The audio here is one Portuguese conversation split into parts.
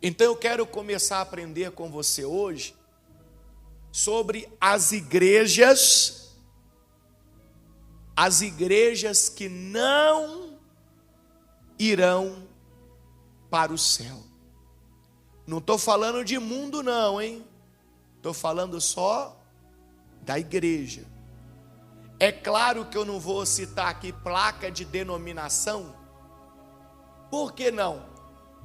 Então eu quero começar a aprender com você hoje sobre as igrejas que não irão para o céu. Não estou falando de mundo não, hein? Estou falando só da igreja. É claro que eu não vou citar aqui placa de denominação. Por que não?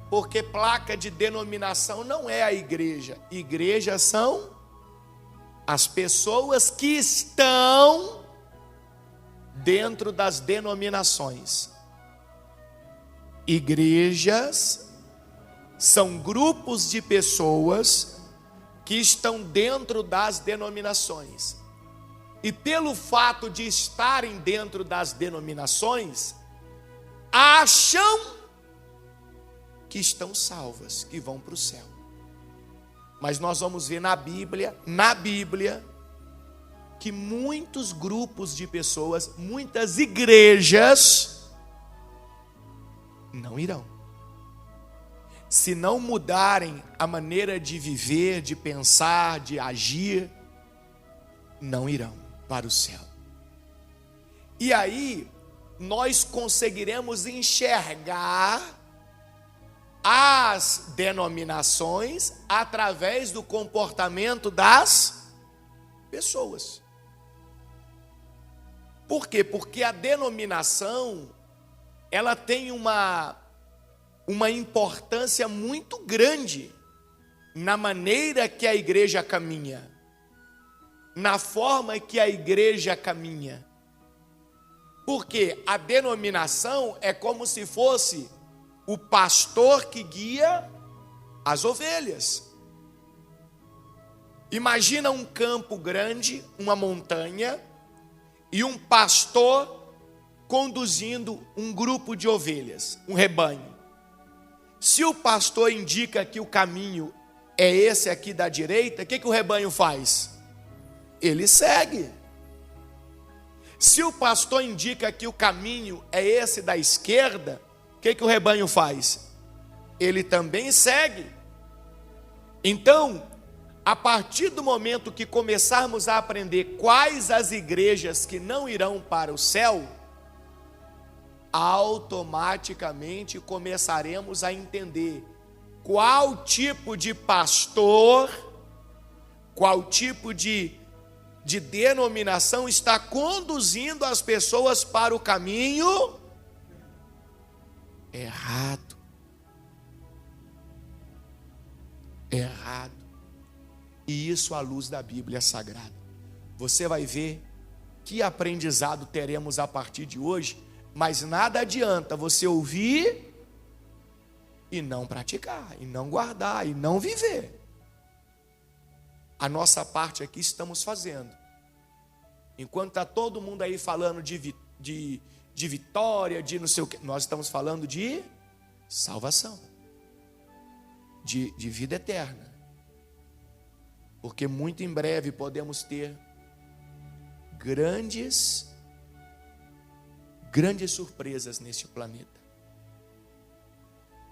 Porque placa de denominação não é a igreja. Igreja são as pessoas que estão dentro das denominações. Igrejas são grupos de pessoas que estão dentro das denominações. E pelo fato de estarem dentro das denominações, acham que estão salvas, que vão para o céu. Mas nós vamos ver na Bíblia, que muitos grupos de pessoas, muitas igrejas, não irão. Se não mudarem a maneira de viver, de pensar, de agir, não irão para o céu. E aí, nós conseguiremos enxergar as denominações através do comportamento das pessoas. Por quê? Porque a denominação, ela tem uma importância muito grande na maneira que a igreja caminha, na forma que a igreja caminha. Porque a denominação é como se fosse o pastor que guia as ovelhas. Imagina um campo grande, uma montanha, e um pastor conduzindo um grupo de ovelhas, um rebanho. Se o pastor indica que o caminho é esse aqui da direita, o que o rebanho faz? Ele segue. Se o pastor indica que o caminho é esse da esquerda, o que o rebanho faz? Ele também segue. Então, a partir do momento que começarmos a aprender quais as igrejas que não irão para o céu, automaticamente começaremos a entender qual tipo de pastor, qual tipo de denominação está conduzindo as pessoas para o caminho errado. E isso à luz da Bíblia Sagrada. Você vai ver que aprendizado teremos a partir de hoje, mas nada adianta você ouvir e não praticar, e não guardar, e não viver. A nossa parte aqui estamos fazendo. Enquanto está todo mundo aí falando de vitória, de não sei o que, nós estamos falando de salvação, de vida eterna. Porque muito em breve podemos ter grandes surpresas neste planeta.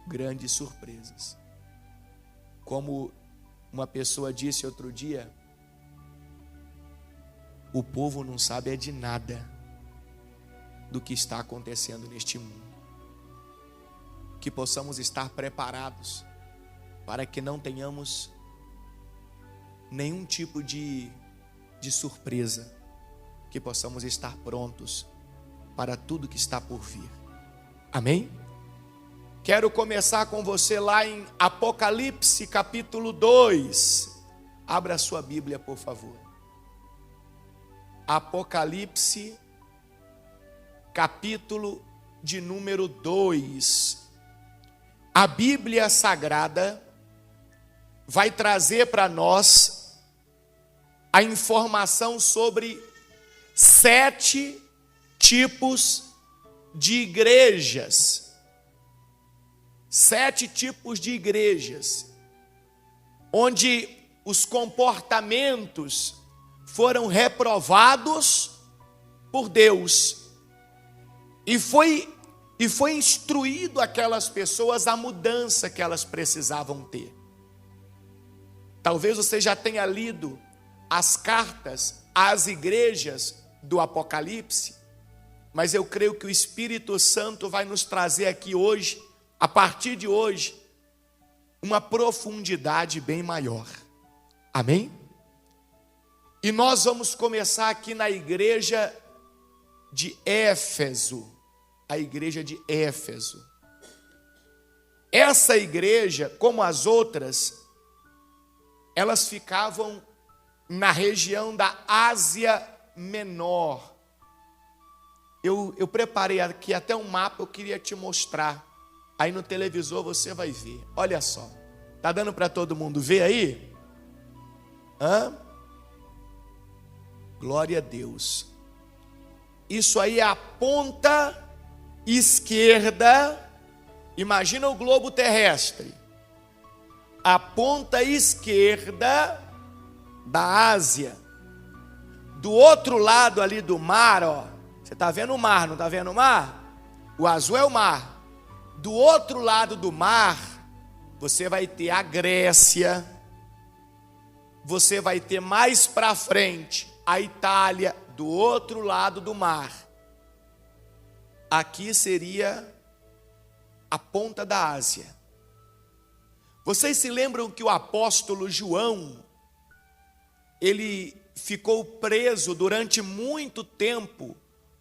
Grandes surpresas. Como uma pessoa disse outro dia, o povo não sabe é de nada do que está acontecendo neste mundo. Que possamos estar preparados para que não tenhamos nenhum tipo de surpresa, que possamos estar prontos para tudo que está por vir. Amém? Quero começar com você lá em Apocalipse capítulo 2. Abra a sua Bíblia, por favor. Apocalipse capítulo de número 2. A Bíblia Sagrada vai trazer para nós a informação sobre 7 tipos de igrejas. 7 tipos de igrejas, onde os comportamentos foram reprovados por Deus. E foi e foi instruído aquelas pessoas a mudança que elas precisavam ter. Talvez você já tenha lido as cartas às igrejas do Apocalipse, mas eu creio que o Espírito Santo vai nos trazer aqui hoje, a partir de hoje, uma profundidade bem maior. Amém? E nós vamos começar aqui na igreja de Éfeso. A igreja de Éfeso. Essa igreja, como as outras, elas ficavam na região da Ásia Menor. Eu preparei aqui até um mapa, eu queria te mostrar. Aí no televisor você vai ver. Olha só. Tá dando para todo mundo ver aí? Glória a Deus. Isso aí é a ponta esquerda. Imagina o globo terrestre. A ponta esquerda da Ásia. Do outro lado ali do mar, ó. Você está vendo o mar, não está vendo o mar? O azul é o mar. Do outro lado do mar, você vai ter a Grécia. Você vai ter mais para frente a Itália, do outro lado do mar. Aqui seria a ponta da Ásia. Vocês se lembram que o apóstolo João, ele ficou preso durante muito tempo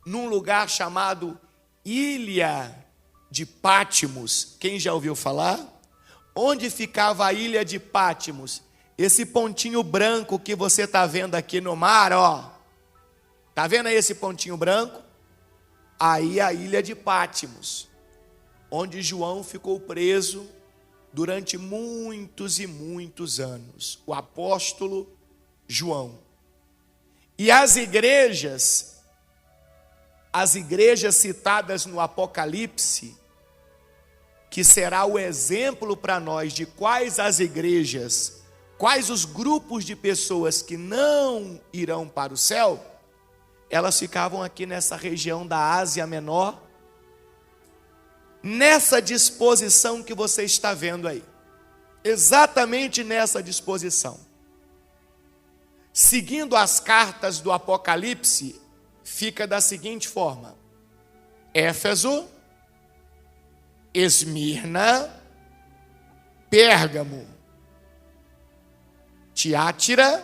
num lugar chamado Ilha de Patmos? Quem já ouviu falar? Onde ficava a Ilha de Patmos? Esse pontinho branco que você está vendo aqui no mar, ó. Está vendo aí esse pontinho branco? Aí a Ilha de Patmos, onde João ficou preso durante muitos e muitos anos. O apóstolo João. E as igrejas citadas no Apocalipse, que será o exemplo para nós de quais as igrejas, quais os grupos de pessoas que não irão para o céu, elas ficavam aqui nessa região da Ásia Menor, nessa disposição que você está vendo aí, exatamente nessa disposição. Seguindo as cartas do Apocalipse, fica da seguinte forma: Éfeso, Esmirna, Pérgamo, Tiátira,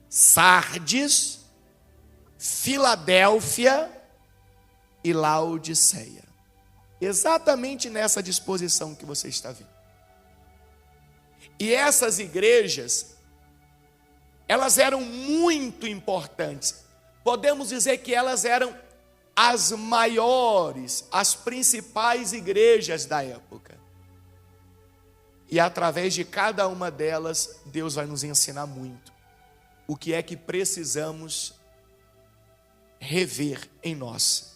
Sardes, Filadélfia e Laodiceia. Exatamente nessa disposição que você está vendo. E essas igrejas, elas eram muito importantes. Podemos dizer que elas eram as maiores, as principais igrejas da época. E através de cada uma delas, Deus vai nos ensinar muito. O que é que precisamos rever em nós,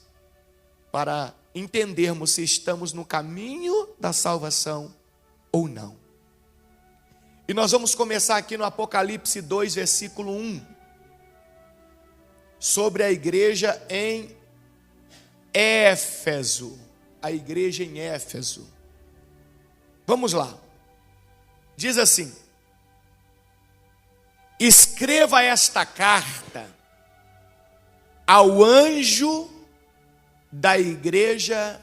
para entendermos se estamos no caminho da salvação ou não. E nós vamos começar aqui no Apocalipse 2, versículo 1, sobre a igreja em Éfeso. A igreja em Éfeso. Vamos lá. Diz assim: escreva esta carta ao anjo da igreja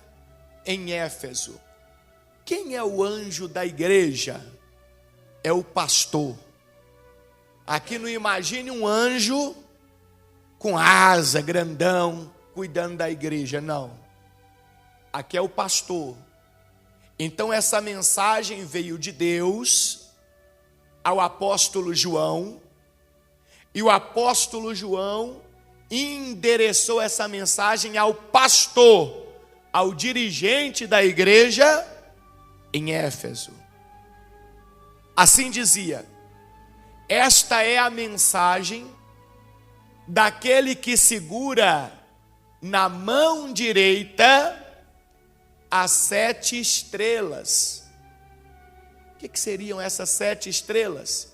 em Éfeso. Quem é o anjo da igreja? É o pastor. Aqui não imagine um anjo com asa, grandão, cuidando da igreja, não. Aqui é o pastor. Então essa mensagem veio de Deus ao apóstolo João, e o apóstolo João endereçou essa mensagem ao pastor, ao dirigente da igreja em Éfeso. Assim dizia: esta é a mensagem daquele que segura na mão direita as 7 estrelas. O que seriam essas 7 estrelas?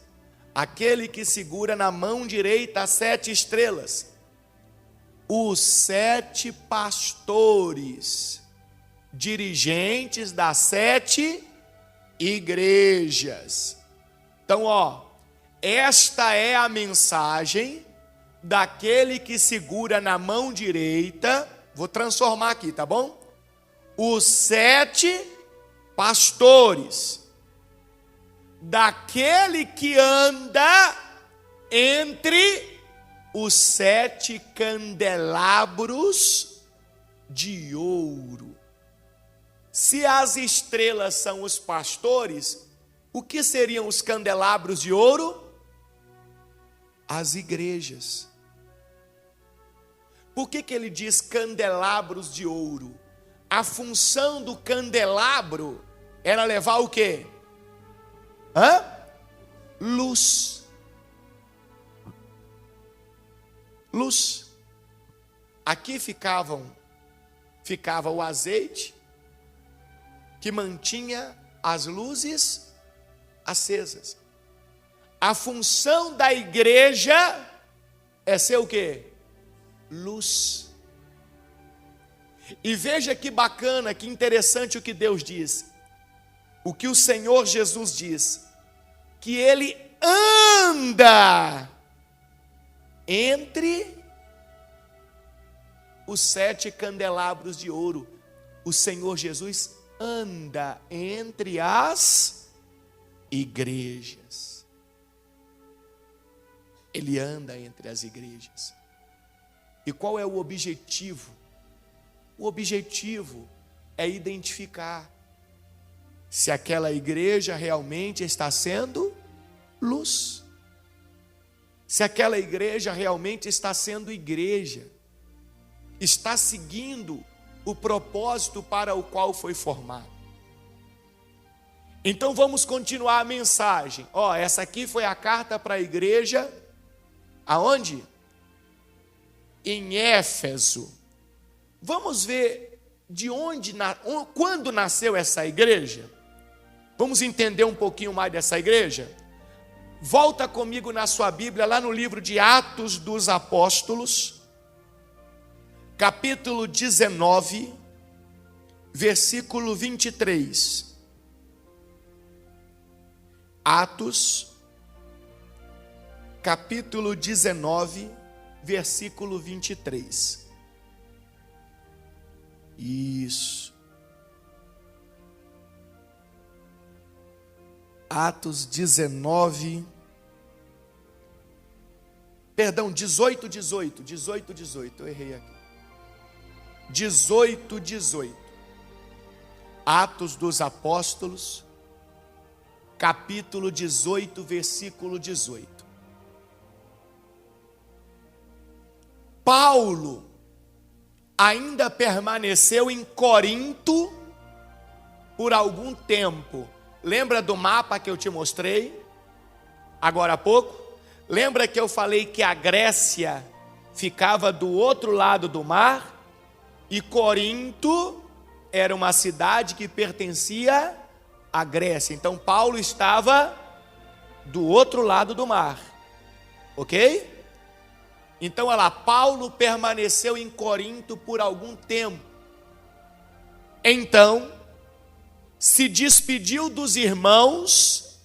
Aquele que segura na mão direita as 7 estrelas. os 7 pastores, dirigentes das 7 igrejas. Então, esta é a mensagem daquele que segura na mão direita, vou transformar aqui, tá bom? Os 7 pastores, daquele que anda entre os 7 candelabros de ouro. Se as estrelas são os pastores, o que seriam os candelabros de ouro? As igrejas. Por que ele diz candelabros de ouro? A função do candelabro era levar o quê? Luz. Luz. Aqui ficava o azeite que mantinha as luzes acesas. A função da igreja é ser o quê? Luz. E veja que bacana, que interessante o que Deus diz. O que o Senhor Jesus diz, que Ele anda entre os 7 candelabros de ouro. O Senhor Jesus anda entre as igrejas. Ele anda entre as igrejas. E qual é o objetivo? O objetivo é identificar se aquela igreja realmente está sendo luz. Se aquela igreja realmente está sendo igreja. Está seguindo o propósito para o qual foi formado. Então vamos continuar a mensagem. Essa aqui foi a carta para a igreja. Aonde? Em Éfeso. Vamos ver quando nasceu essa igreja. Vamos entender um pouquinho mais dessa igreja? Volta comigo na sua Bíblia, lá no livro de Atos dos Apóstolos, capítulo 19, versículo 23. Atos, capítulo 19, versículo 23. Isso. Atos 19. Perdão, 18, eu errei aqui. 18. Atos dos Apóstolos, capítulo 18, versículo 18. Paulo ainda permaneceu em Corinto por algum tempo. Lembra do mapa que eu te mostrei agora há pouco? Lembra que eu falei que a Grécia ficava do outro lado do mar? E Corinto era uma cidade que pertencia à Grécia. Então Paulo estava do outro lado do mar. Ok? Então olha lá, Paulo permaneceu em Corinto por algum tempo. Então se despediu dos irmãos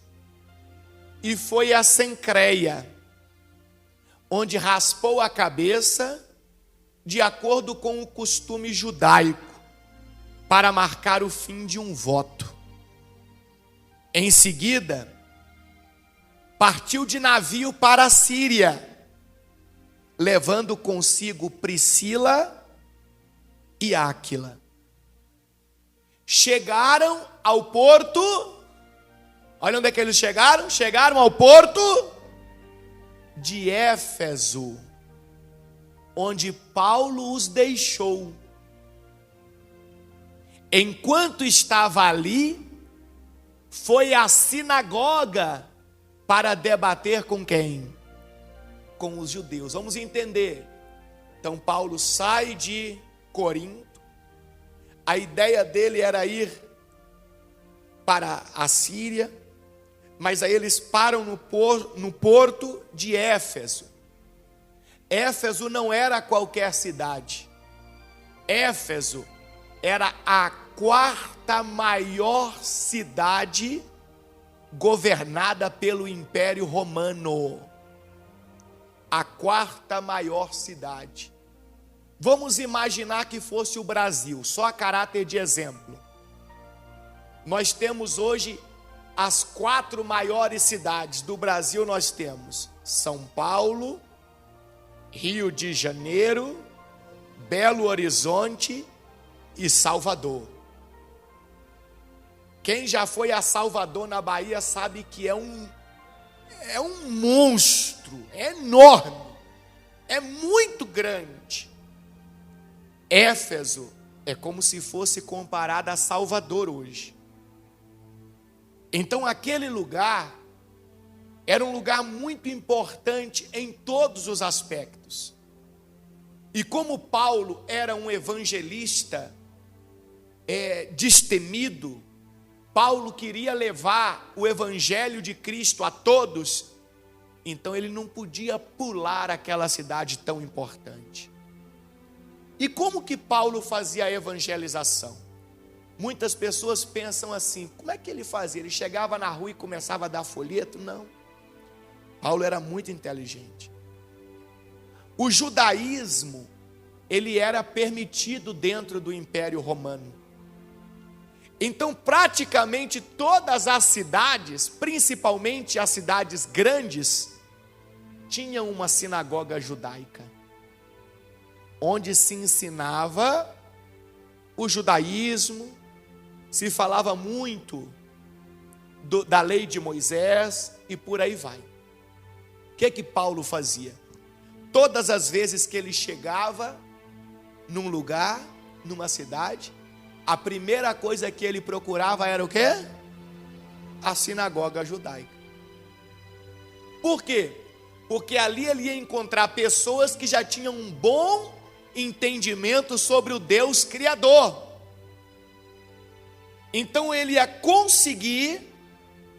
e foi a Cencreia, onde raspou a cabeça de acordo com o costume judaico, para marcar o fim de um voto. Em seguida, partiu de navio para a Síria, levando consigo Priscila e Áquila. Chegaram ao porto, olha onde é que eles chegaram? Chegaram ao porto de Éfeso, onde Paulo os deixou. Enquanto estava ali, foi à sinagoga para debater com quem? Com os judeus. Vamos entender. Então Paulo sai de Corinto. A ideia dele era ir para a Síria, mas aí eles param no porto de Éfeso. Éfeso não era qualquer cidade. Éfeso era a quarta maior cidade governada pelo Império Romano. A quarta maior cidade. Vamos imaginar que fosse o Brasil, só a caráter de exemplo. Nós temos hoje as 4 maiores cidades do Brasil. Nós temos São Paulo, Rio de Janeiro, Belo Horizonte e Salvador. Quem já foi a Salvador, na Bahia, sabe que é um monstro, é enorme, é muito grande. Éfeso é como se fosse comparada a Salvador hoje. Então aquele lugar era um lugar muito importante em todos os aspectos. E como Paulo era um evangelista destemido, Paulo queria levar o evangelho de Cristo a todos, então ele não podia pular aquela cidade tão importante. E como que Paulo fazia a evangelização? Muitas pessoas pensam assim, como é que ele fazia? Ele chegava na rua e começava a dar folheto? Não. Paulo era muito inteligente. O judaísmo, ele era permitido dentro do Império Romano. Então, praticamente todas as cidades, principalmente as cidades grandes, tinham uma sinagoga judaica, onde se ensinava o judaísmo, se falava muito da lei de Moisés e por aí vai. O que Paulo fazia? Todas as vezes que ele chegava num lugar, numa cidade, a primeira coisa que ele procurava era o quê? A sinagoga judaica. Por quê? Porque ali ele ia encontrar pessoas que já tinham um bom entendimento sobre o Deus Criador. Então ele ia conseguir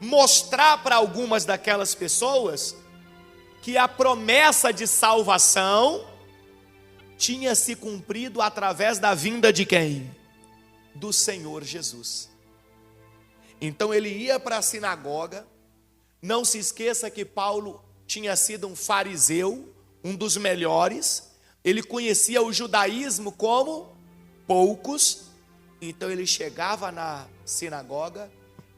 mostrar para algumas daquelas pessoas que a promessa de salvação tinha se cumprido através da vinda de quem? Do Senhor Jesus. Então ele ia para a sinagoga. Não se esqueça que Paulo tinha sido um fariseu, um dos melhores. Ele conhecia o judaísmo como poucos. Então ele chegava na sinagoga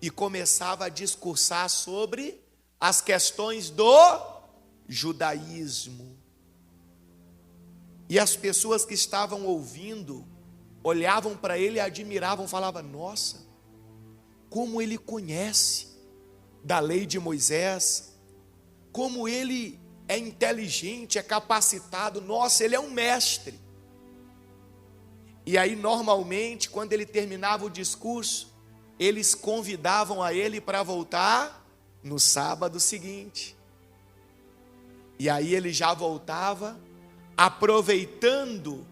e começava a discursar sobre as questões do judaísmo. E as pessoas que estavam ouvindo olhavam para ele e admiravam, falavam: nossa, como ele conhece da lei de Moisés, como ele é inteligente, é capacitado, nossa, ele é um mestre. E aí normalmente quando ele terminava o discurso, eles convidavam a ele para voltar no sábado seguinte. E aí ele já voltava, aproveitando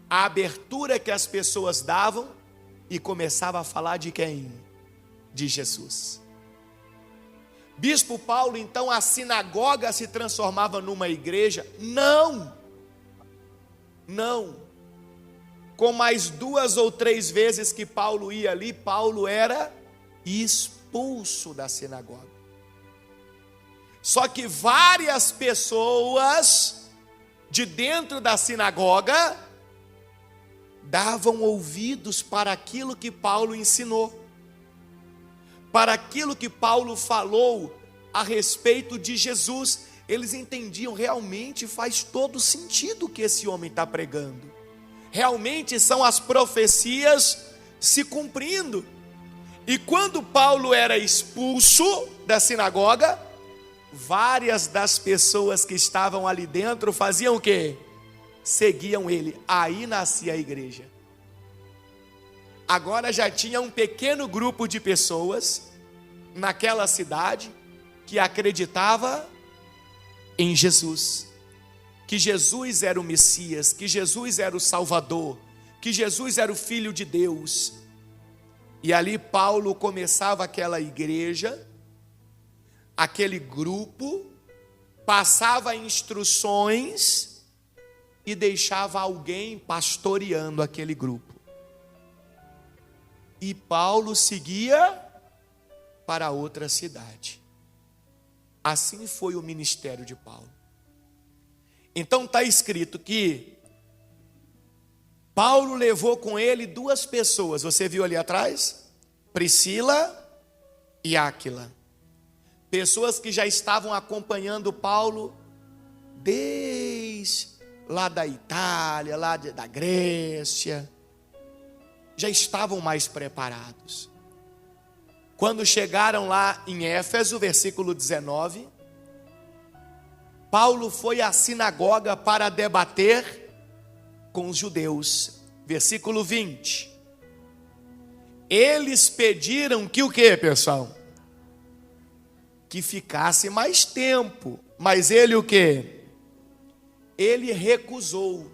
a abertura que as pessoas davam, e começava a falar de quem? De Jesus. Bispo Paulo, então a sinagoga se transformava numa igreja? Não. Com mais 2 ou 3 vezes que Paulo ia ali, Paulo era expulso da sinagoga. Só que várias pessoas de dentro da sinagoga davam ouvidos para aquilo que Paulo ensinou, para aquilo que Paulo falou a respeito de Jesus. Eles entendiam, realmente faz todo sentido o que esse homem está pregando. Realmente são as profecias se cumprindo. E quando Paulo era expulso da sinagoga, várias das pessoas que estavam ali dentro faziam o quê? Seguiam ele. Aí nascia a igreja. Agora já tinha um pequeno grupo de pessoas naquela cidade que acreditava em Jesus, que Jesus era o Messias, que Jesus era o Salvador, que Jesus era o Filho de Deus. E ali Paulo começava aquela igreja, aquele grupo, passava instruções e deixava alguém pastoreando aquele grupo. E Paulo seguia para outra cidade. Assim foi o ministério de Paulo. Então está escrito que Paulo levou com ele 2 pessoas. Você viu ali atrás? Priscila e Áquila. Pessoas que já estavam acompanhando Paulo desde lá da Itália, lá da Grécia. Já estavam mais preparados. Quando chegaram lá em Éfeso, versículo 19, Paulo foi à sinagoga para debater com os judeus. Versículo 20. Eles pediram que o quê, pessoal? Que ficasse mais tempo. Mas ele o quê? Ele recusou.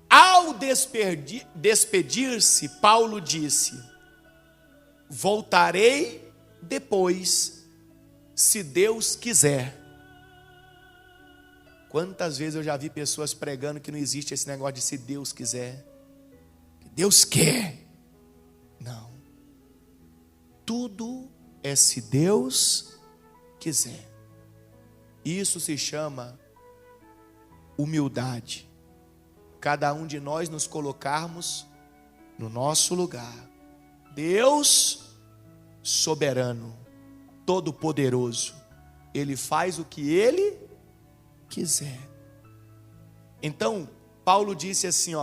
Ao despedir-se, Paulo disse: voltarei depois, se Deus quiser. Quantas vezes eu já vi pessoas pregando que não existe esse negócio de se Deus quiser, que Deus quer. Não. Tudo é se Deus quiser. Isso se chama humildade. Cada um de nós nos colocarmos no nosso lugar. Deus soberano, todo-poderoso, Ele faz o que Ele quiser. Então, Paulo disse assim,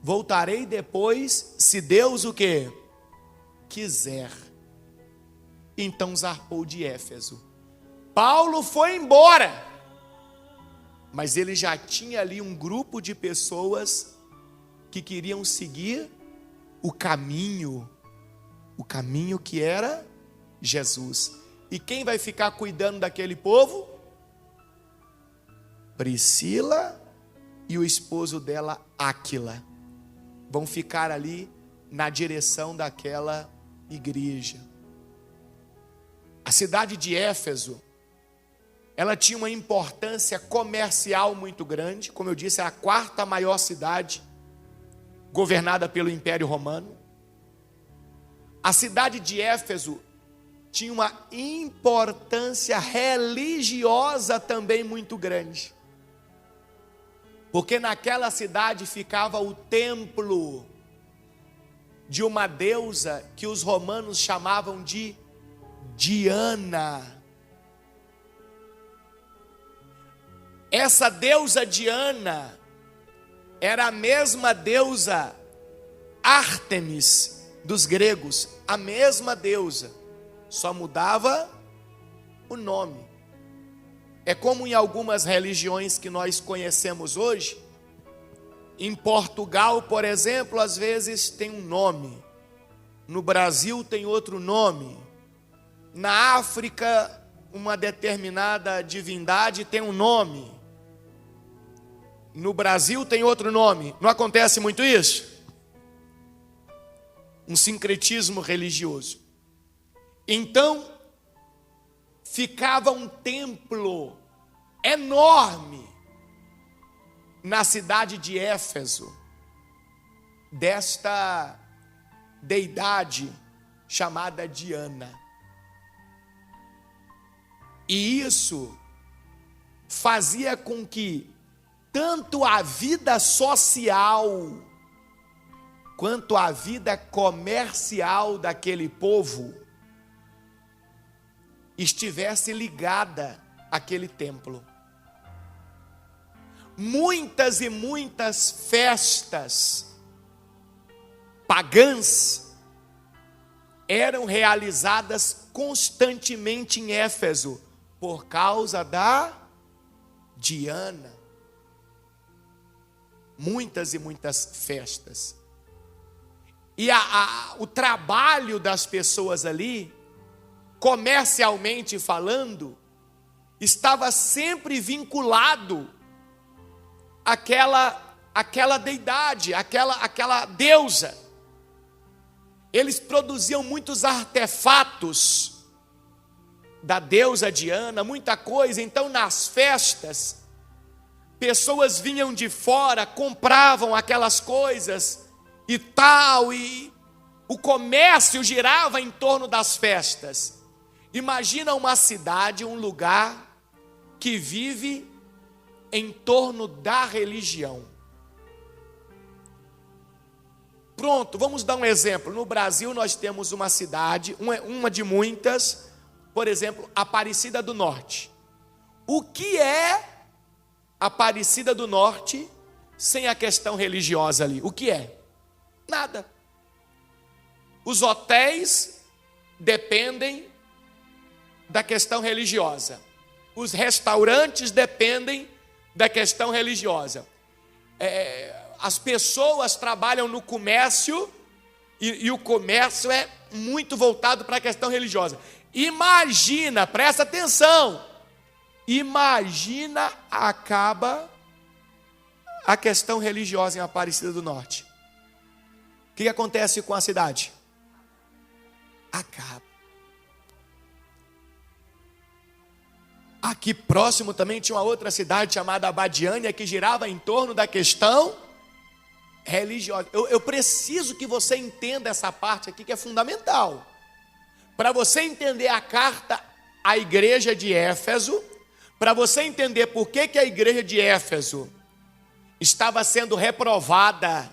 voltarei depois, se Deus o que? Quiser. Então zarpou de Éfeso. Paulo foi embora, mas ele já tinha ali um grupo de pessoas que queriam seguir o caminho que era Jesus. E quem vai ficar cuidando daquele povo? Priscila e o esposo dela, Áquila, vão ficar ali na direção daquela igreja. A cidade de Éfeso, ela tinha uma importância comercial muito grande. Como eu disse, era a 4ª maior cidade governada pelo Império Romano. A cidade de Éfeso tinha uma importância religiosa também muito grande, porque naquela cidade ficava o templo de uma deusa que os romanos chamavam de Diana. Essa deusa Diana era a mesma deusa Ártemis dos gregos, a mesma deusa, só mudava o nome. É como em algumas religiões que nós conhecemos hoje. Em Portugal, por exemplo, às vezes tem um nome. No Brasil tem outro nome. Na África, uma determinada divindade tem um nome. No Brasil tem outro nome. Não acontece muito isso? Um sincretismo religioso. Então, ficava um templo enorme na cidade de Éfeso, desta deidade chamada Diana. E isso fazia com que tanto a vida social quanto a vida comercial daquele povo estivesse ligada àquele templo. Muitas e muitas festas pagãs eram realizadas constantemente em Éfeso por causa da Diana. Muitas e muitas festas. E o trabalho das pessoas ali, comercialmente falando, estava sempre vinculado àquela deidade, àquela deusa. Eles produziam muitos artefatos da deusa Diana, muita coisa. Então nas festas pessoas vinham de fora, compravam aquelas coisas e tal, e o comércio girava em torno das festas. Imagina uma cidade, um lugar que vive em torno da religião. Pronto, vamos dar um exemplo. No Brasil nós temos uma cidade, uma de muitas, por exemplo, Aparecida do Norte. O que é Aparecida do Norte sem a questão religiosa ali? O que é? Nada. Os hotéis dependem da questão religiosa. Os restaurantes dependem da questão religiosa. As pessoas trabalham no comércio e o comércio é muito voltado para a questão religiosa. Imagina, presta atenção, imagina acaba a questão religiosa em Aparecida do Norte. O que acontece com a cidade? Acaba. Aqui próximo também tinha uma outra cidade chamada Abadiânia, que girava em torno da questão religiosa. Eu preciso que você entenda essa parte aqui que é fundamental. Para você entender a carta à igreja de Éfeso, para você entender por que a igreja de Éfeso estava sendo reprovada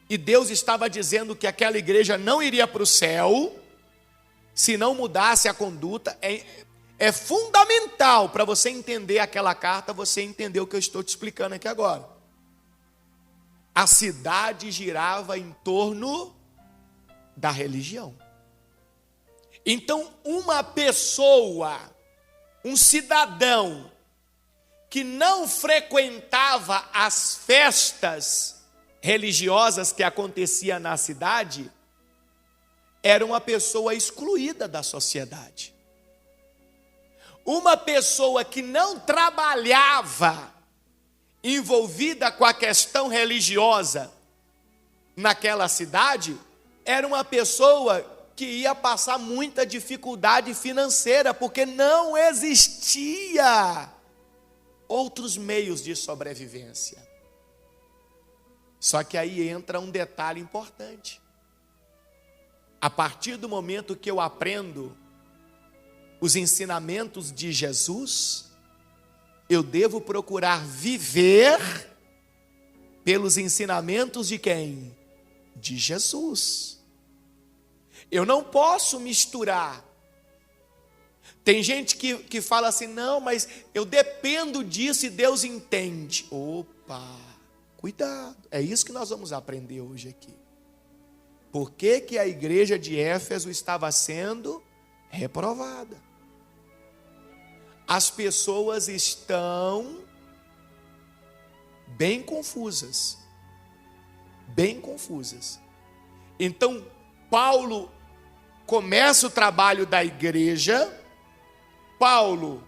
e Deus estava dizendo que aquela igreja não iria para o céu se não mudasse a conduta, é fundamental para você entender aquela carta, você entender o que eu estou te explicando aqui agora. A cidade girava em torno da religião. Então, uma pessoa, um cidadão que não frequentava as festas religiosas que aconteciam na cidade, era uma pessoa excluída da sociedade. Uma pessoa que não trabalhava envolvida com a questão religiosa naquela cidade, era uma pessoa que ia passar muita dificuldade financeira, porque não existia outros meios de sobrevivência. Só que aí entra um detalhe importante. A partir do momento que eu aprendo os ensinamentos de Jesus, eu devo procurar viver pelos ensinamentos de quem? De Jesus. Eu não posso misturar. Tem gente que fala assim, não, mas eu dependo disso e Deus entende. Opa, cuidado. É isso que nós vamos aprender hoje aqui. Por que a igreja de Éfeso estava sendo reprovada? As pessoas estão bem confusas. Bem confusas. Então, Paulo começa o trabalho da igreja. Paulo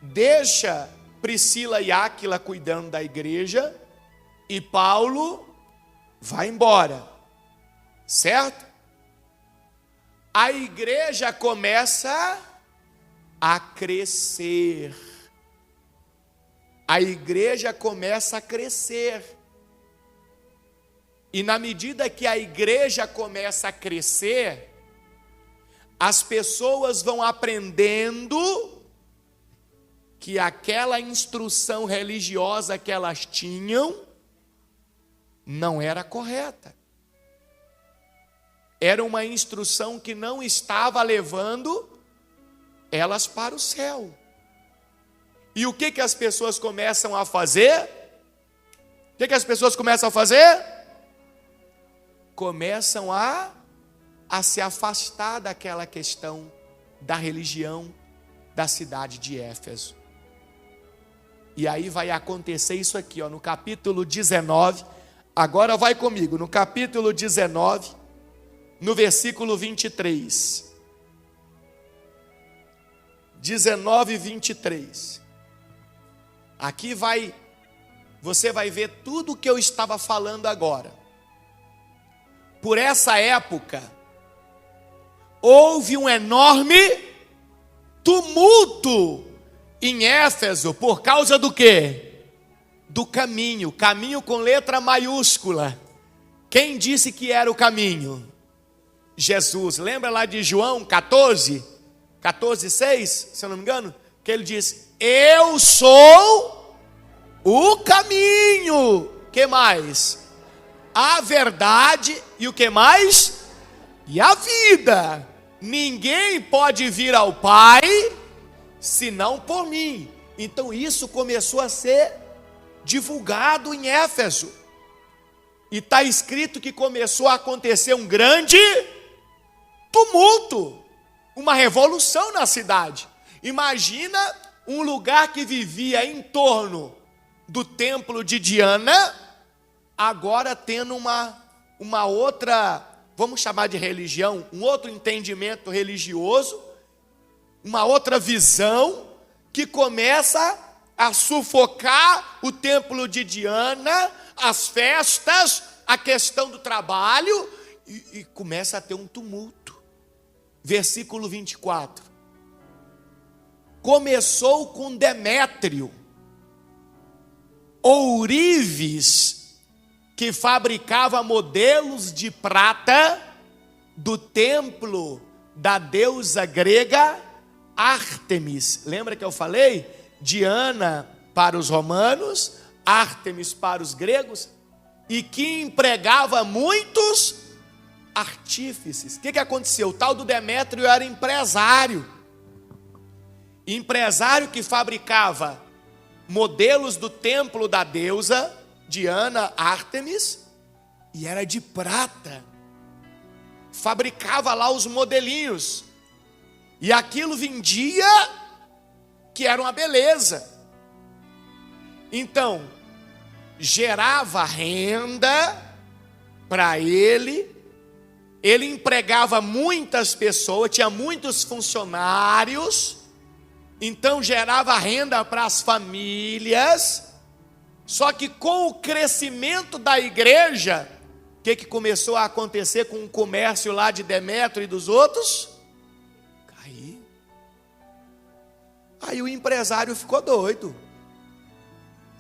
deixa Priscila e Áquila cuidando da igreja. E Paulo vai embora. Certo? A igreja começa a crescer. A igreja começa a crescer. E na medida que a igreja começa a crescer, as pessoas vão aprendendo que aquela instrução religiosa que elas tinham não era correta. Era uma instrução que não estava levando elas para o céu. E o que as pessoas começam a fazer? O que as pessoas começam a fazer? Começam a se afastar daquela questão da religião da cidade de Éfeso. E aí vai acontecer isso aqui, no capítulo 19. Agora vai comigo, no capítulo 19, no versículo 23. 19 e 23. Aqui você vai ver tudo o que eu estava falando agora. Por essa época, houve um enorme tumulto em Éfeso por causa do quê? Do caminho. Caminho com letra maiúscula. Quem disse que era o caminho? Jesus. Lembra lá de João 14, 6, se eu não me engano? Que ele diz: eu sou o caminho. Que mais? A verdade e o que mais? E a vida. Ninguém pode vir ao Pai senão por mim. Então isso começou a ser divulgado em Éfeso. E está escrito que começou a acontecer um grande tumulto, uma revolução na cidade. Imagina um lugar que vivia em torno do templo de Diana, agora tendo uma outra, vamos chamar de religião, um outro entendimento religioso, uma outra visão que começa a sufocar o templo de Diana, as festas, a questão do trabalho, e começa a ter um tumulto. Versículo 24. Começou com Demétrio, ourives, que fabricava modelos de prata do templo da deusa grega Ártemis. Lembra que eu falei? Diana para os romanos, Ártemis para os gregos, e que empregava muitos artífices. O que aconteceu? O tal do Demétrio era empresário que fabricava modelos do templo da deusa Diana, Ártemis, e era de prata. Fabricava lá os modelinhos, e aquilo vendia que era uma beleza. Então, gerava renda para ele empregava muitas pessoas, tinha muitos funcionários, então gerava renda para as famílias. Só que com o crescimento da igreja, o que começou a acontecer com o comércio lá de Demétrio e dos outros? Cair. Aí o empresário ficou doido.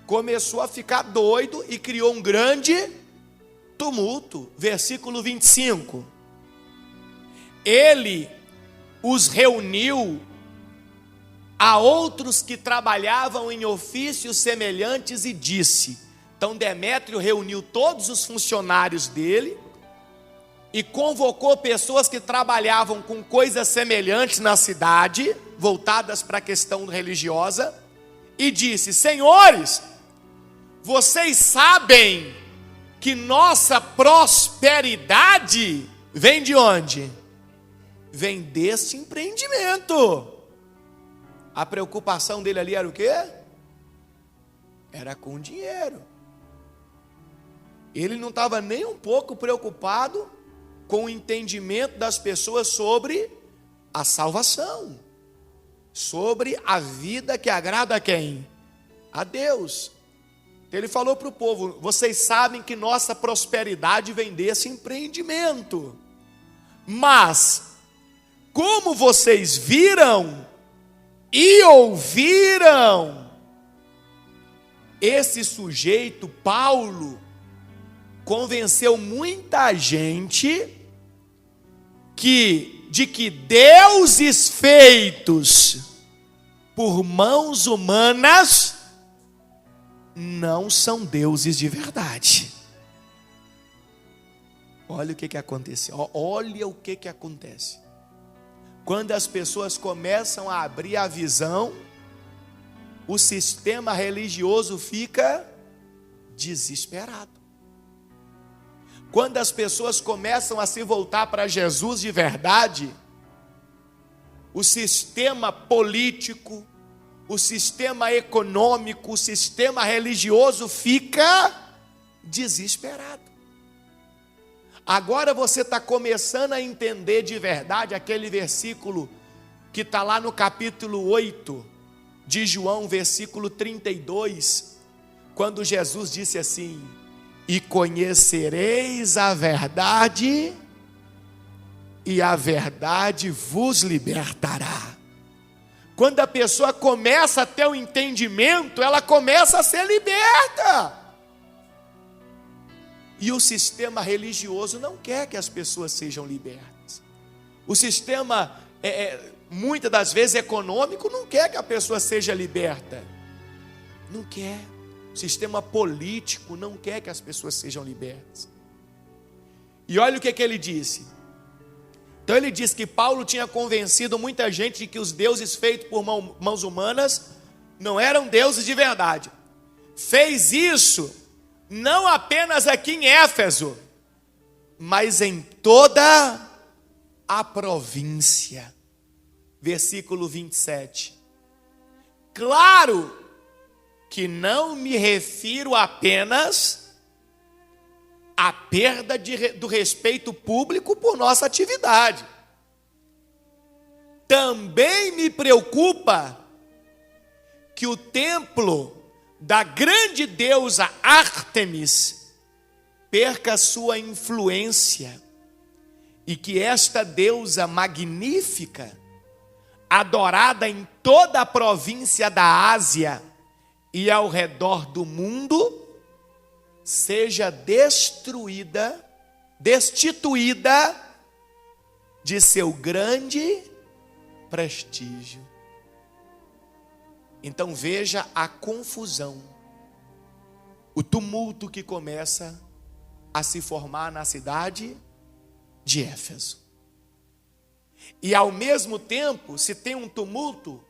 Começou a ficar doido e criou um grande tumulto. Versículo 25. Ele os reuniu a outros que trabalhavam em ofícios semelhantes e disse. Então Demétrio reuniu todos os funcionários dele e convocou pessoas que trabalhavam com coisas semelhantes na cidade, voltadas para a questão religiosa, e disse: senhores, vocês sabem que nossa prosperidade vem de onde? Vem desse empreendimento. A preocupação dele ali era o quê? Era com dinheiro. Ele não estava nem um pouco preocupado com o entendimento das pessoas sobre a salvação, sobre a vida que agrada a quem? A Deus. Então ele falou para o povo: vocês sabem que nossa prosperidade vem desse empreendimento, mas como vocês viram e ouviram, esse sujeito, Paulo, convenceu muita gente de que deuses feitos por mãos humanas não são deuses de verdade. Olha o que aconteceu. Olha o que acontece. Quando as pessoas começam a abrir a visão, o sistema religioso fica desesperado. Quando as pessoas começam a se voltar para Jesus de verdade, o sistema político, o sistema econômico, o sistema religioso fica desesperado. Agora você está começando a entender de verdade aquele versículo que está lá no capítulo 8 de João, versículo 32, quando Jesus disse assim: e conhecereis a verdade, e a verdade vos libertará. Quando a pessoa começa a ter o entendimento, ela começa a ser liberta. E o sistema religioso não quer que as pessoas sejam libertas. O sistema, muitas das vezes econômico, não quer que a pessoa seja liberta. Não quer. O sistema político não quer que as pessoas sejam libertas. E olha o que ele disse. Então ele diz que Paulo tinha convencido muita gente de que os deuses feitos por mãos humanas não eram deuses de verdade. Fez isso não apenas aqui em Éfeso, mas em toda a província. Versículo 27. Claro que não me refiro apenas à perda do respeito público por nossa atividade. Também me preocupa que o templo da grande deusa Ártemis perca sua influência e que esta deusa magnífica, adorada em toda a província da Ásia e ao redor do mundo, seja destituída de seu grande prestígio. Então veja a confusão, o tumulto que começa a se formar na cidade de Éfeso. E ao mesmo tempo, se tem um tumulto,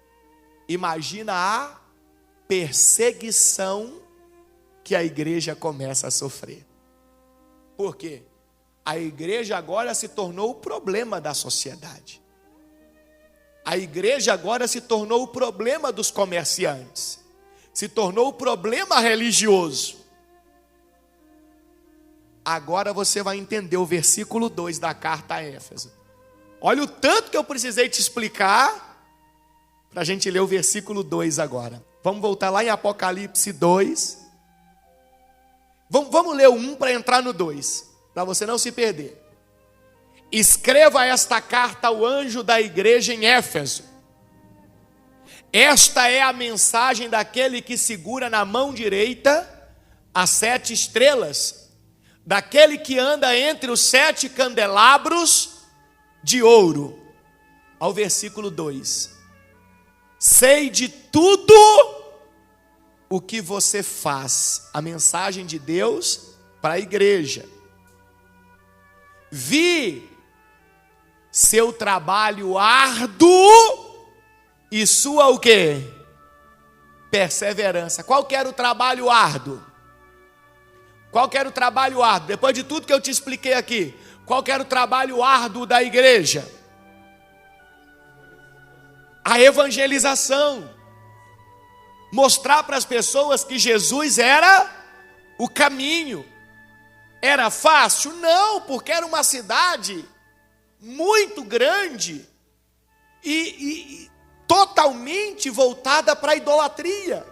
imagina a perseguição que a igreja começa a sofrer. Por quê? A igreja agora se tornou o problema da sociedade. A igreja agora se tornou o problema dos comerciantes. Se tornou o problema religioso. Agora você vai entender o versículo 2 da carta a Éfeso. Olha o tanto que eu precisei te explicar para a gente ler o versículo 2 agora. Vamos voltar lá em Apocalipse 2. Vamos ler o 1 para entrar no 2, para você não se perder. Escreva esta carta ao anjo da igreja em Éfeso. Esta é a mensagem daquele que segura na mão direita as 7 estrelas, daquele que anda entre os 7 candelabros de ouro. Ao versículo 2. Sei de tudo o que você faz. A mensagem de Deus para a igreja. Vi seu trabalho árduo e sua o quê? Perseverança. Qual que era o trabalho árduo? Qual que era o trabalho árduo? Depois de tudo que eu te expliquei aqui, qual que era o trabalho árduo da igreja? A evangelização. Mostrar para as pessoas que Jesus era o caminho. Era fácil? Não, porque era uma cidade muito grande e totalmente voltada para a idolatria.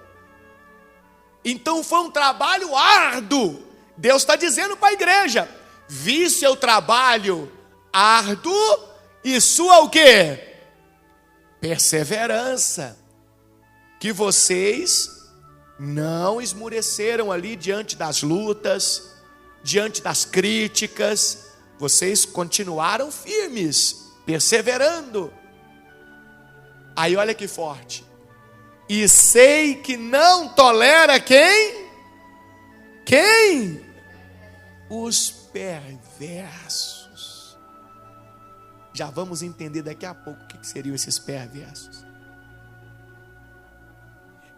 Então foi um trabalho árduo. Deus está dizendo para a igreja: vi seu trabalho árduo e sua o quê? Perseverança. Que vocês não esmureceram ali diante das lutas, diante das críticas. Vocês continuaram firmes, perseverando. Aí olha que forte. E sei que não tolera quem? Quem? Os perversos. Já vamos entender daqui a pouco o que seriam esses perversos.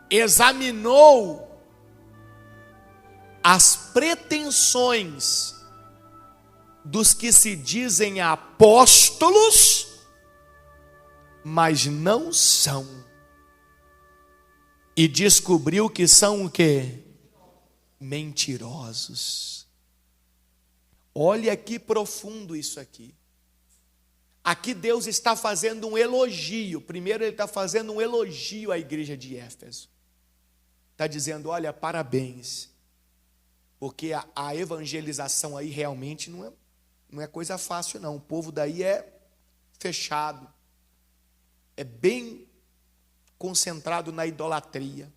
Examinou as pretensões dos que se dizem apóstolos, mas não são. E descobriu que são o quê? Mentirosos. Olha que profundo isso aqui. Aqui Deus está fazendo um elogio. Primeiro Ele está fazendo um elogio à igreja de Éfeso. Está dizendo, olha, parabéns. Porque a evangelização aí realmente não é coisa fácil não. O povo daí é fechado. É bem concentrado na idolatria.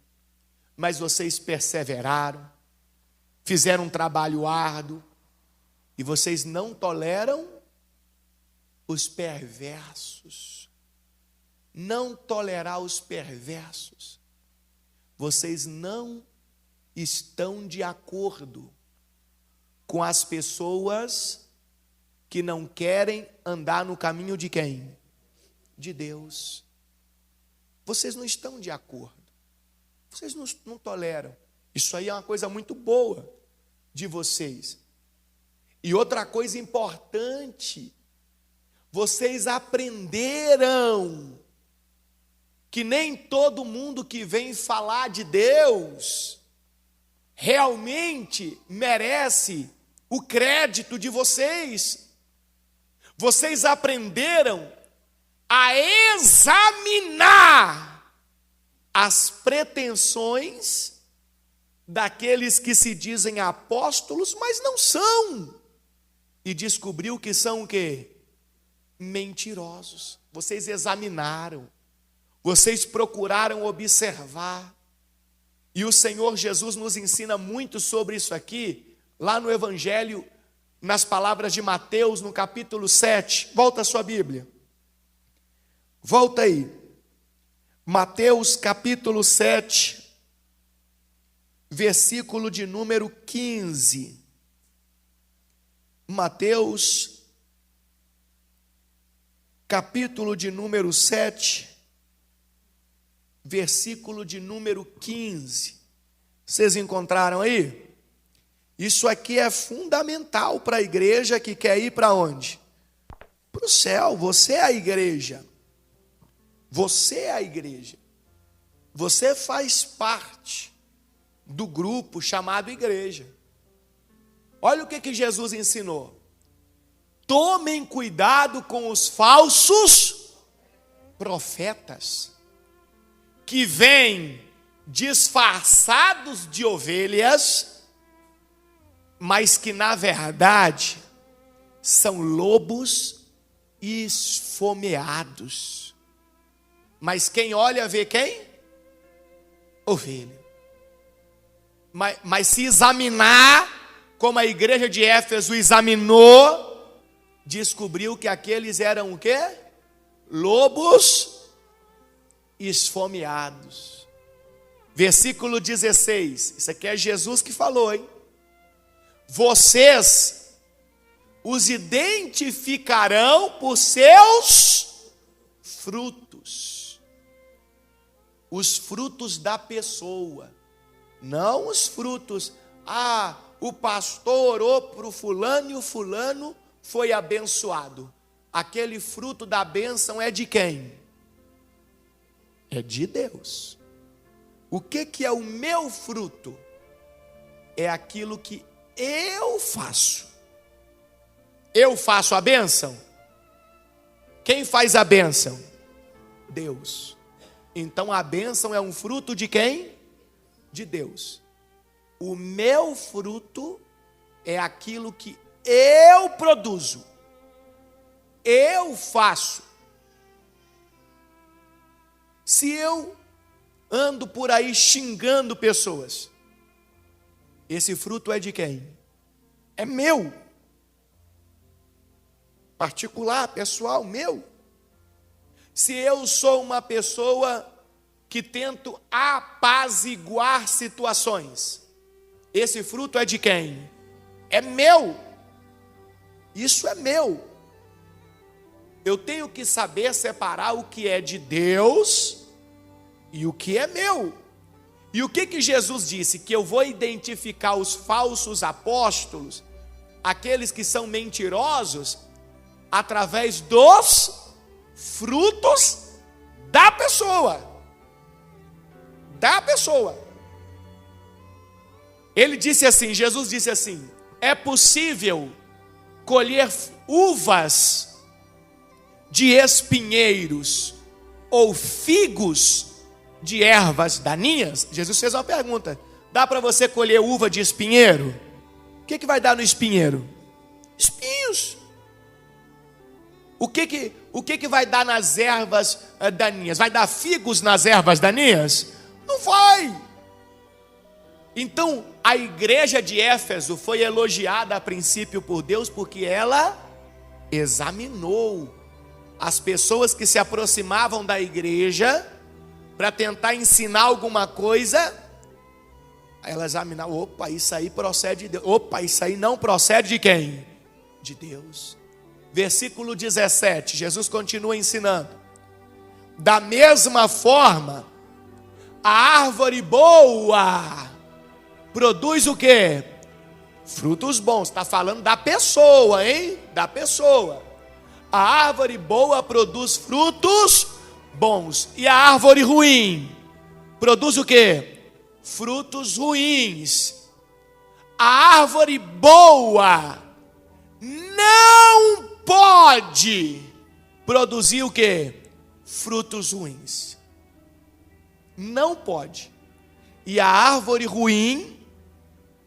Mas vocês perseveraram, fizeram um trabalho árduo, e vocês não toleram os perversos. Não tolerar os perversos. Vocês não estão de acordo com as pessoas que não querem andar no caminho de quem? De Deus. Vocês não estão de acordo. Vocês não toleram. Isso aí é uma coisa muito boa de vocês. E outra coisa importante, vocês aprenderam que nem todo mundo que vem falar de Deus realmente merece o crédito de vocês. Vocês aprenderam a examinar as pretensões daqueles que se dizem apóstolos, mas não são. E descobriu que são o quê? Mentirosos. Vocês examinaram. Vocês procuraram observar. E o Senhor Jesus nos ensina muito sobre isso aqui, lá no Evangelho, nas palavras de Mateus, no capítulo 7. Volta a sua Bíblia. Volta aí. Mateus, capítulo 7, versículo de número 15. Mateus, capítulo de número 7, versículo de número 15. Vocês encontraram aí? Isso aqui é fundamental para a igreja que quer ir para onde? Para o céu. Você é a igreja. Você é a igreja. Você faz parte do grupo chamado igreja. Olha o que Jesus ensinou. Tomem cuidado com os falsos profetas, que vêm disfarçados de ovelhas, mas que na verdade são lobos esfomeados. Mas quem olha vê quem? Ovelha. Mas se examinar, como a igreja de Éfeso examinou, descobriu que aqueles eram o quê? Lobos esfomeados. Versículo 16. Isso aqui é Jesus que falou, hein? Vocês os identificarão por seus frutos. Os frutos da pessoa, não os frutos, o pastor orou para o fulano e o fulano foi abençoado. Aquele fruto da bênção é de quem? É de Deus. O que é o meu fruto? É aquilo que eu faço. Eu faço a bênção? Quem faz a bênção? Deus. Então a bênção é um fruto de quem? De Deus. O meu fruto é aquilo que eu produzo. Eu faço. Se eu ando por aí xingando pessoas, esse fruto é de quem? É meu. Particular, pessoal, meu. Se eu sou uma pessoa que tento apaziguar situações, esse fruto é de quem? É meu. Isso é meu. Eu tenho que saber separar o que é de Deus e o que é meu. E o que Jesus disse? Que eu vou identificar os falsos apóstolos, aqueles que são mentirosos, através dos frutos da pessoa. Da pessoa. Ele disse assim, Jesus disse assim: é possível colher uvas de espinheiros ou figos de ervas daninhas? Jesus fez uma pergunta: dá para você colher uva de espinheiro? O que vai dar no espinheiro? Espinhos. O que vai dar nas ervas daninhas? Vai dar figos nas ervas daninhas? Não vai. Então, a igreja de Éfeso foi elogiada a princípio por Deus porque ela examinou as pessoas que se aproximavam da igreja para tentar ensinar alguma coisa. Ela examinava, opa, isso aí procede de Deus. Opa, isso aí não procede de quem? De Deus. Versículo 17, Jesus continua ensinando. Da mesma forma, a árvore boa produz o quê? Frutos bons. Está falando da pessoa, hein? Da pessoa. A árvore boa produz frutos bons. E a árvore ruim produz o quê? Frutos ruins. A árvore boa não pode produzir o quê? Frutos ruins. Não pode. E a árvore ruim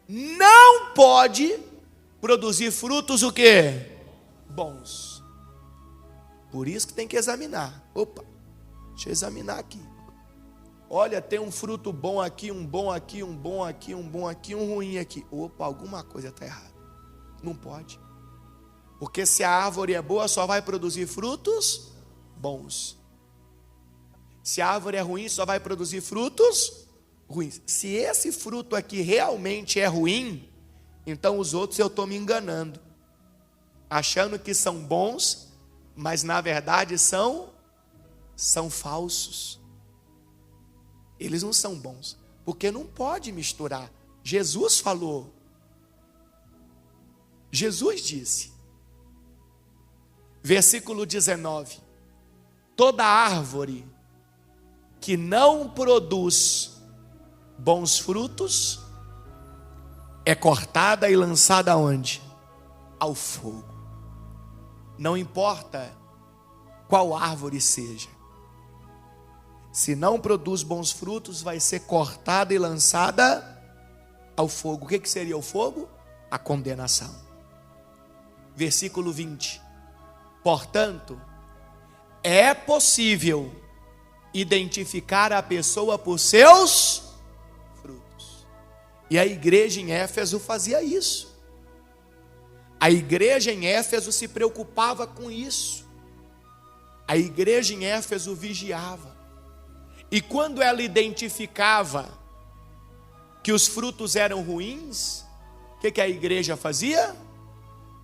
não pode produzir frutos o quê? Bons. Por isso que tem que examinar. Opa, deixa eu examinar aqui. Olha, tem um fruto bom aqui, um bom aqui, um bom aqui, um bom aqui, um ruim aqui. Opa, alguma coisa está errada. Não pode. Porque se a árvore é boa, só vai produzir frutos bons. Se a árvore é ruim, só vai produzir frutos ruins. Se esse fruto aqui realmente é ruim, então os outros eu estou me enganando, achando que são bons, mas na verdade são falsos. Eles não são bons, porque não pode misturar. Jesus falou, Jesus disse, versículo 19, toda árvore que não produz bons frutos é cortada e lançada aonde? Ao fogo. Não importa qual árvore seja. Se não produz bons frutos, vai ser cortada e lançada ao fogo. O que seria o fogo? A condenação. Versículo 20. Portanto, é possível identificar a pessoa por seus frutos. E a igreja em Éfeso fazia isso. A igreja em Éfeso se preocupava com isso. A igreja em Éfeso vigiava. E quando ela identificava que os frutos eram ruins, o que a igreja fazia?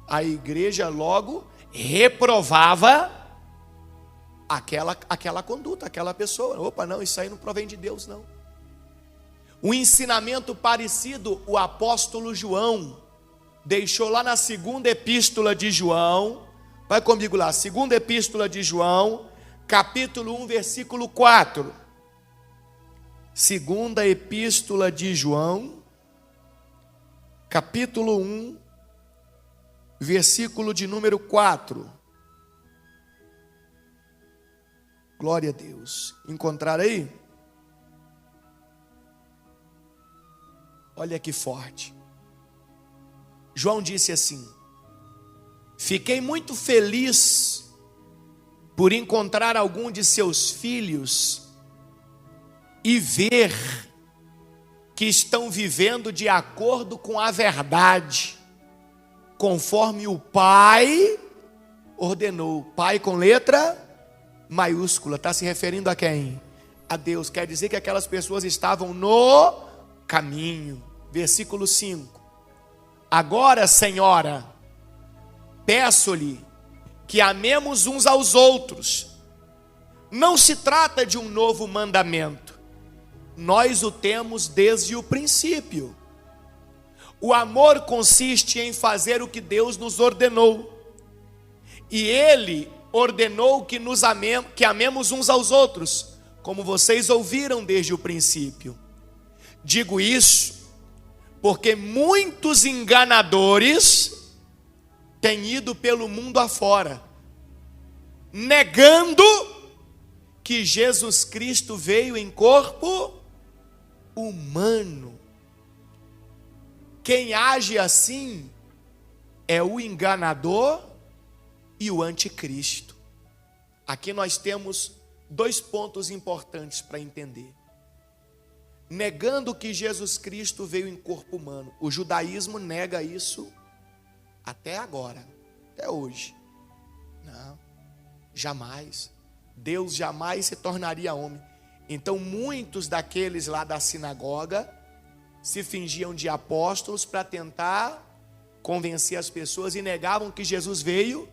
A igreja logo reprovava aquela conduta, aquela pessoa. Opa, não, isso aí não provém de Deus, não. Um ensinamento parecido o apóstolo João deixou lá na segunda epístola de João. Vai comigo lá, segunda epístola de João, capítulo 1, versículo 4. Segunda epístola de João, capítulo 1, versículo de número 4. Glória a Deus. Encontraram aí? Olha que forte. João disse assim: fiquei muito feliz por encontrar algum de seus filhos e ver que estão vivendo de acordo com a verdade, conforme o Pai ordenou. Pai com letra maiúscula, está se referindo a quem? A Deus. Quer dizer que aquelas pessoas estavam no caminho. Versículo 5. Agora, Senhora, peço-lhe que amemos uns aos outros. Não se trata de um novo mandamento. Nós o temos desde o princípio. O amor consiste em fazer o que Deus nos ordenou. E Ele ordenou que que amemos uns aos outros, como vocês ouviram desde o princípio. Digo isso porque muitos enganadores têm ido pelo mundo afora, negando que Jesus Cristo veio em corpo humano. Quem age assim é o enganador e o anticristo. Aqui nós temos dois pontos importantes para entender. Negando que Jesus Cristo veio em corpo humano. O judaísmo nega isso até agora, até hoje. Não, jamais. Deus jamais se tornaria homem. Então muitos daqueles lá da sinagoga se fingiam de apóstolos para tentar convencer as pessoas e negavam que Jesus veio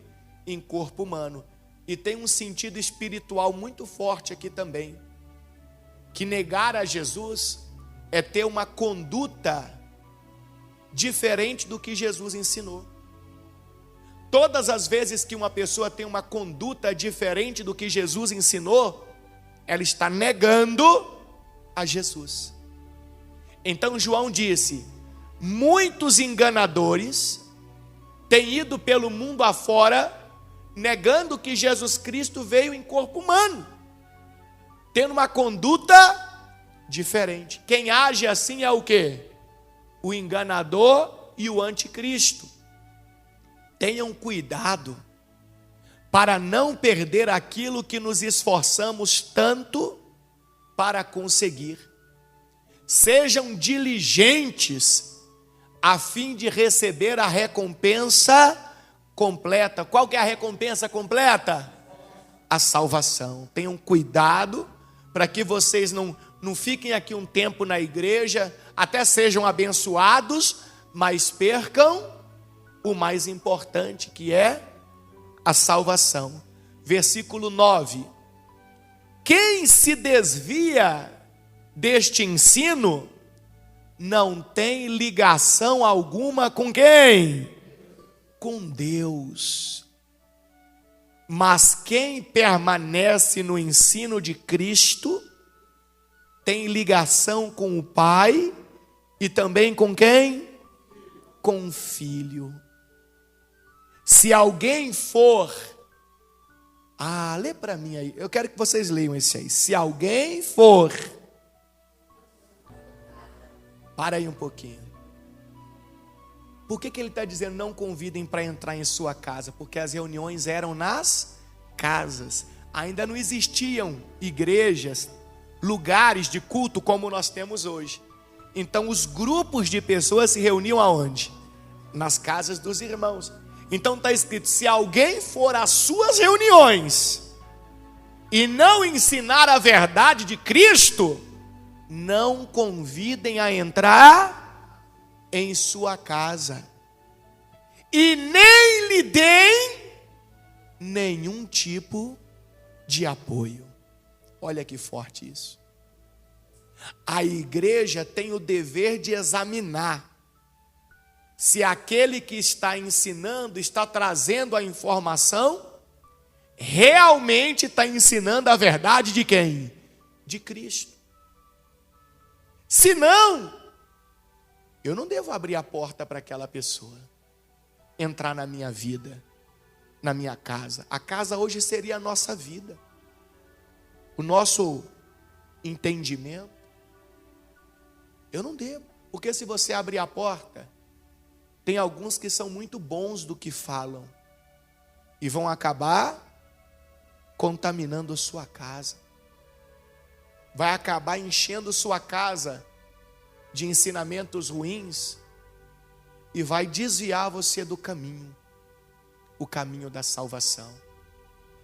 em corpo humano. E tem um sentido espiritual muito forte aqui também. Que negar a Jesus é ter uma conduta diferente do que Jesus ensinou. Todas as vezes que uma pessoa tem uma conduta diferente do que Jesus ensinou, ela está negando a Jesus. Então João disse: muitos enganadores têm ido pelo mundo afora, negando que Jesus Cristo veio em corpo humano, tendo uma conduta diferente. Quem age assim é o quê? O enganador e o anticristo. Tenham cuidado para não perder aquilo que nos esforçamos tanto para conseguir. Sejam diligentes a fim de receber a recompensa completa. Qual que é a recompensa completa? A salvação. Tenham cuidado para que vocês não fiquem aqui um tempo na igreja, até sejam abençoados, mas percam o mais importante, que é a salvação. Versículo 9. Quem se desvia deste ensino não tem ligação alguma com quem? Com Deus. Mas quem permanece no ensino de Cristo tem ligação com o Pai e também com quem? Com o Filho. Se alguém for... lê para mim aí. Eu quero que vocês leiam esse aí. Se alguém for... Para aí um pouquinho. Por que ele está dizendo não convidem para entrar em sua casa? Porque as reuniões eram nas casas. Ainda não existiam igrejas, lugares de culto como nós temos hoje. Então os grupos de pessoas se reuniam aonde? Nas casas dos irmãos. Então está escrito: se alguém for às suas reuniões e não ensinar a verdade de Cristo, não convidem a entrar em sua casa e nem lhe deem nenhum tipo de apoio. Olha que forte isso. A igreja tem o dever de examinar se aquele que está ensinando, está trazendo a informação, realmente está ensinando a verdade de quem? De Cristo. Se não, eu não devo abrir a porta para aquela pessoa entrar na minha vida, na minha casa. A casa hoje seria a nossa vida, o nosso entendimento. Eu não devo, porque se você abrir a porta, tem alguns que são muito bons do que falam e vão acabar contaminando a sua casa. Vai acabar enchendo sua casa de ensinamentos ruins e vai desviar você do caminho, o caminho da salvação.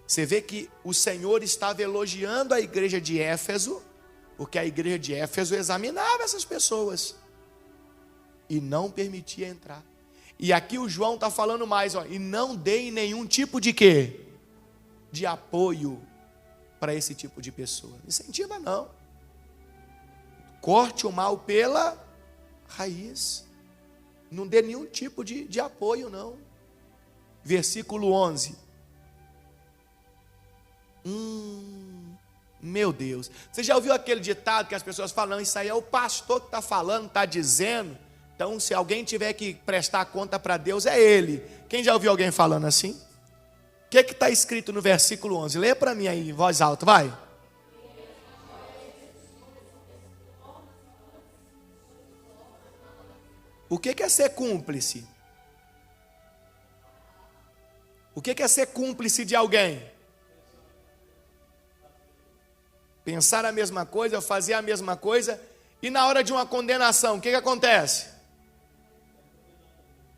Você vê que o Senhor estava elogiando a igreja de Éfeso, porque a igreja de Éfeso examinava essas pessoas e não permitia entrar. E aqui o João está falando mais, e não deem nenhum tipo de quê? De apoio para esse tipo de pessoa. Incentiva não. Corte o mal pela raiz. Não dê nenhum tipo de apoio não. Versículo 11. Meu Deus. Você já ouviu aquele ditado que as pessoas falam: isso aí é o pastor que está falando, está dizendo. Então se alguém tiver que prestar conta para Deus, é ele. Quem já ouviu alguém falando assim? O que está escrito no versículo 11? Lê para mim aí em voz alta, vai. O que é ser cúmplice? O O que é ser cúmplice de alguém? Pensar a mesma coisa, fazer a mesma coisa, e na hora de uma condenação, o que acontece?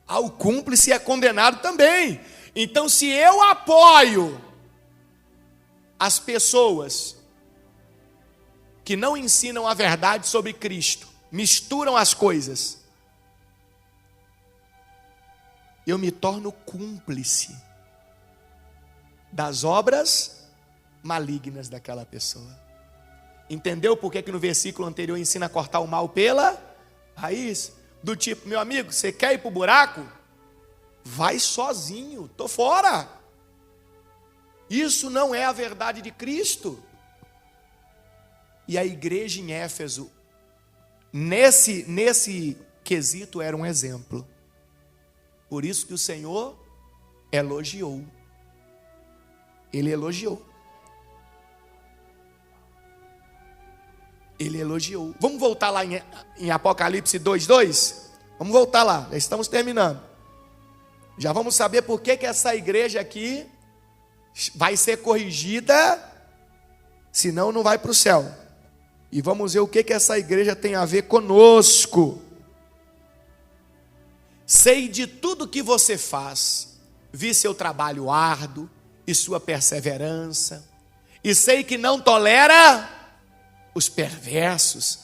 O cúmplice é condenado também. Então, se eu apoio as pessoas que não ensinam a verdade sobre Cristo, misturam as coisas, eu me torno cúmplice das obras malignas daquela pessoa. Entendeu por que no versículo anterior ensina a cortar o mal pela raiz? Do tipo, meu amigo, você quer ir para o buraco? Vai sozinho, estou fora. Isso não é a verdade de Cristo. E a igreja em Éfeso, nesse quesito, era um exemplo. Por isso que o Senhor elogiou. Ele elogiou. Ele elogiou. Vamos voltar lá em Apocalipse 2:2? Vamos voltar lá, já estamos terminando. Já vamos saber por que essa igreja aqui vai ser corrigida, senão não vai para o céu. E vamos ver o que essa igreja tem a ver conosco. Sei de tudo que você faz, vi seu trabalho árduo e sua perseverança, e sei que não tolera os perversos.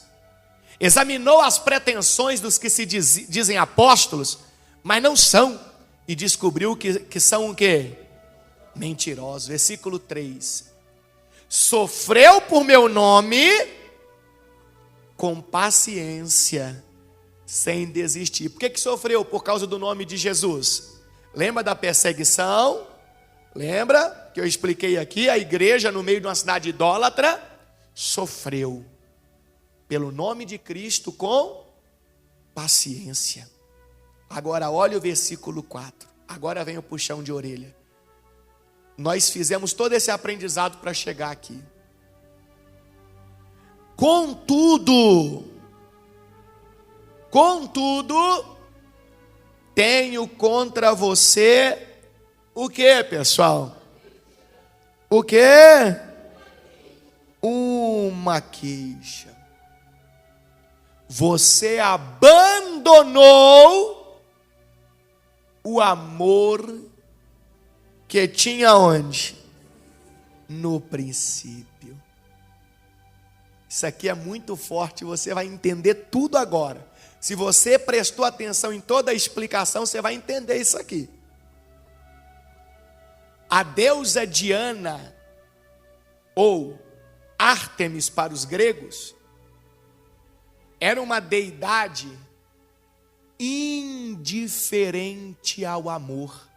Examinou as pretensões dos que se dizem apóstolos, mas não são, e descobriu que são o quê? Mentirosos. Versículo 3. Sofreu por meu nome com paciência, sem desistir. Por que sofreu? Por causa do nome de Jesus. Lembra da perseguição? Lembra que eu expliquei aqui? A igreja no meio de uma cidade idólatra sofreu pelo nome de Cristo com paciência. Agora olha o versículo 4. Agora vem o puxão de orelha. Nós fizemos todo esse aprendizado para chegar aqui. Contudo, tenho contra você o que, pessoal? O que? Uma queixa. Você abandonou o amor que tinha onde? No princípio. Isso aqui é muito forte, você vai entender tudo agora. Se você prestou atenção em toda a explicação, você vai entender isso aqui. A deusa Diana, ou Ártemis para os gregos, era uma deidade indiferente ao amor.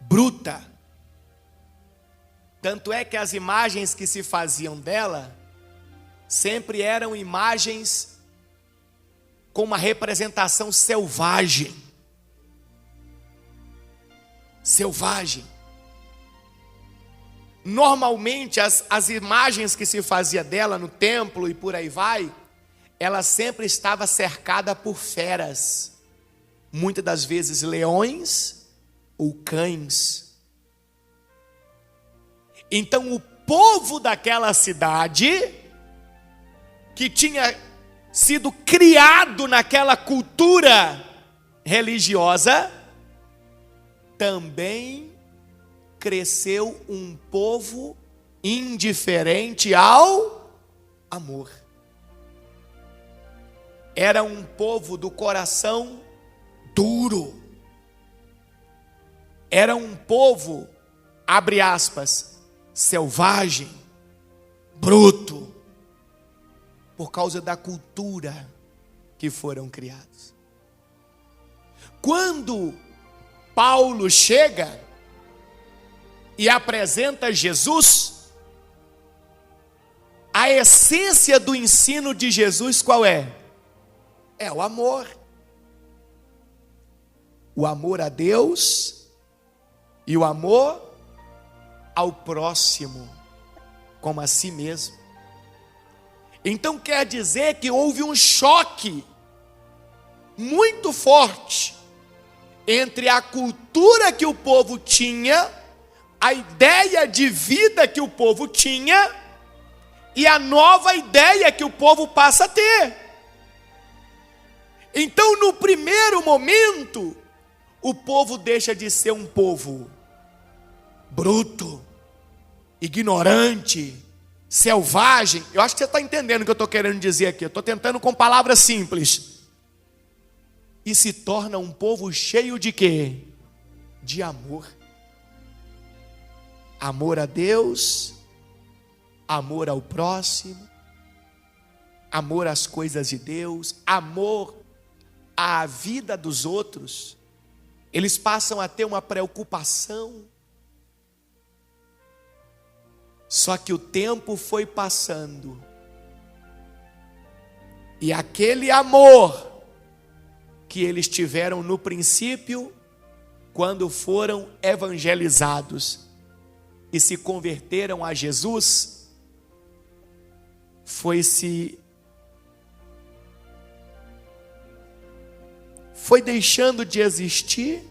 Bruta. Tanto é que as imagens que se faziam dela sempre eram imagens com uma representação selvagem. Selvagem. Normalmente as imagens que se fazia dela no templo e por aí vai, ela sempre estava cercada por feras. Muitas das vezes leões ou cães. Então o povo daquela cidade, que tinha sido criado naquela cultura religiosa, também cresceu um povo indiferente ao amor. Era um povo do coração duro. Era um povo, abre aspas, selvagem, bruto, por causa da cultura que foram criados. Quando Paulo chega e apresenta Jesus, a essência do ensino de Jesus qual é? É o amor. O amor a Deus e o amor ao próximo, como a si mesmo. Então quer dizer que houve um choque muito forte entre a cultura que o povo tinha, a ideia de vida que o povo tinha e a nova ideia que o povo passa a ter. Então, no primeiro momento, o povo deixa de ser um povo bruto, ignorante, selvagem. Eu acho que você está entendendo o que eu estou querendo dizer aqui. Eu estou tentando com palavras simples. E se torna um povo cheio de quê? De amor. Amor a Deus, amor ao próximo, amor às coisas de Deus, amor à vida dos outros. Eles passam a ter uma preocupação. Só que o tempo foi passando e aquele amor que eles tiveram no princípio, quando foram evangelizados e se converteram a Jesus, foi deixando de existir,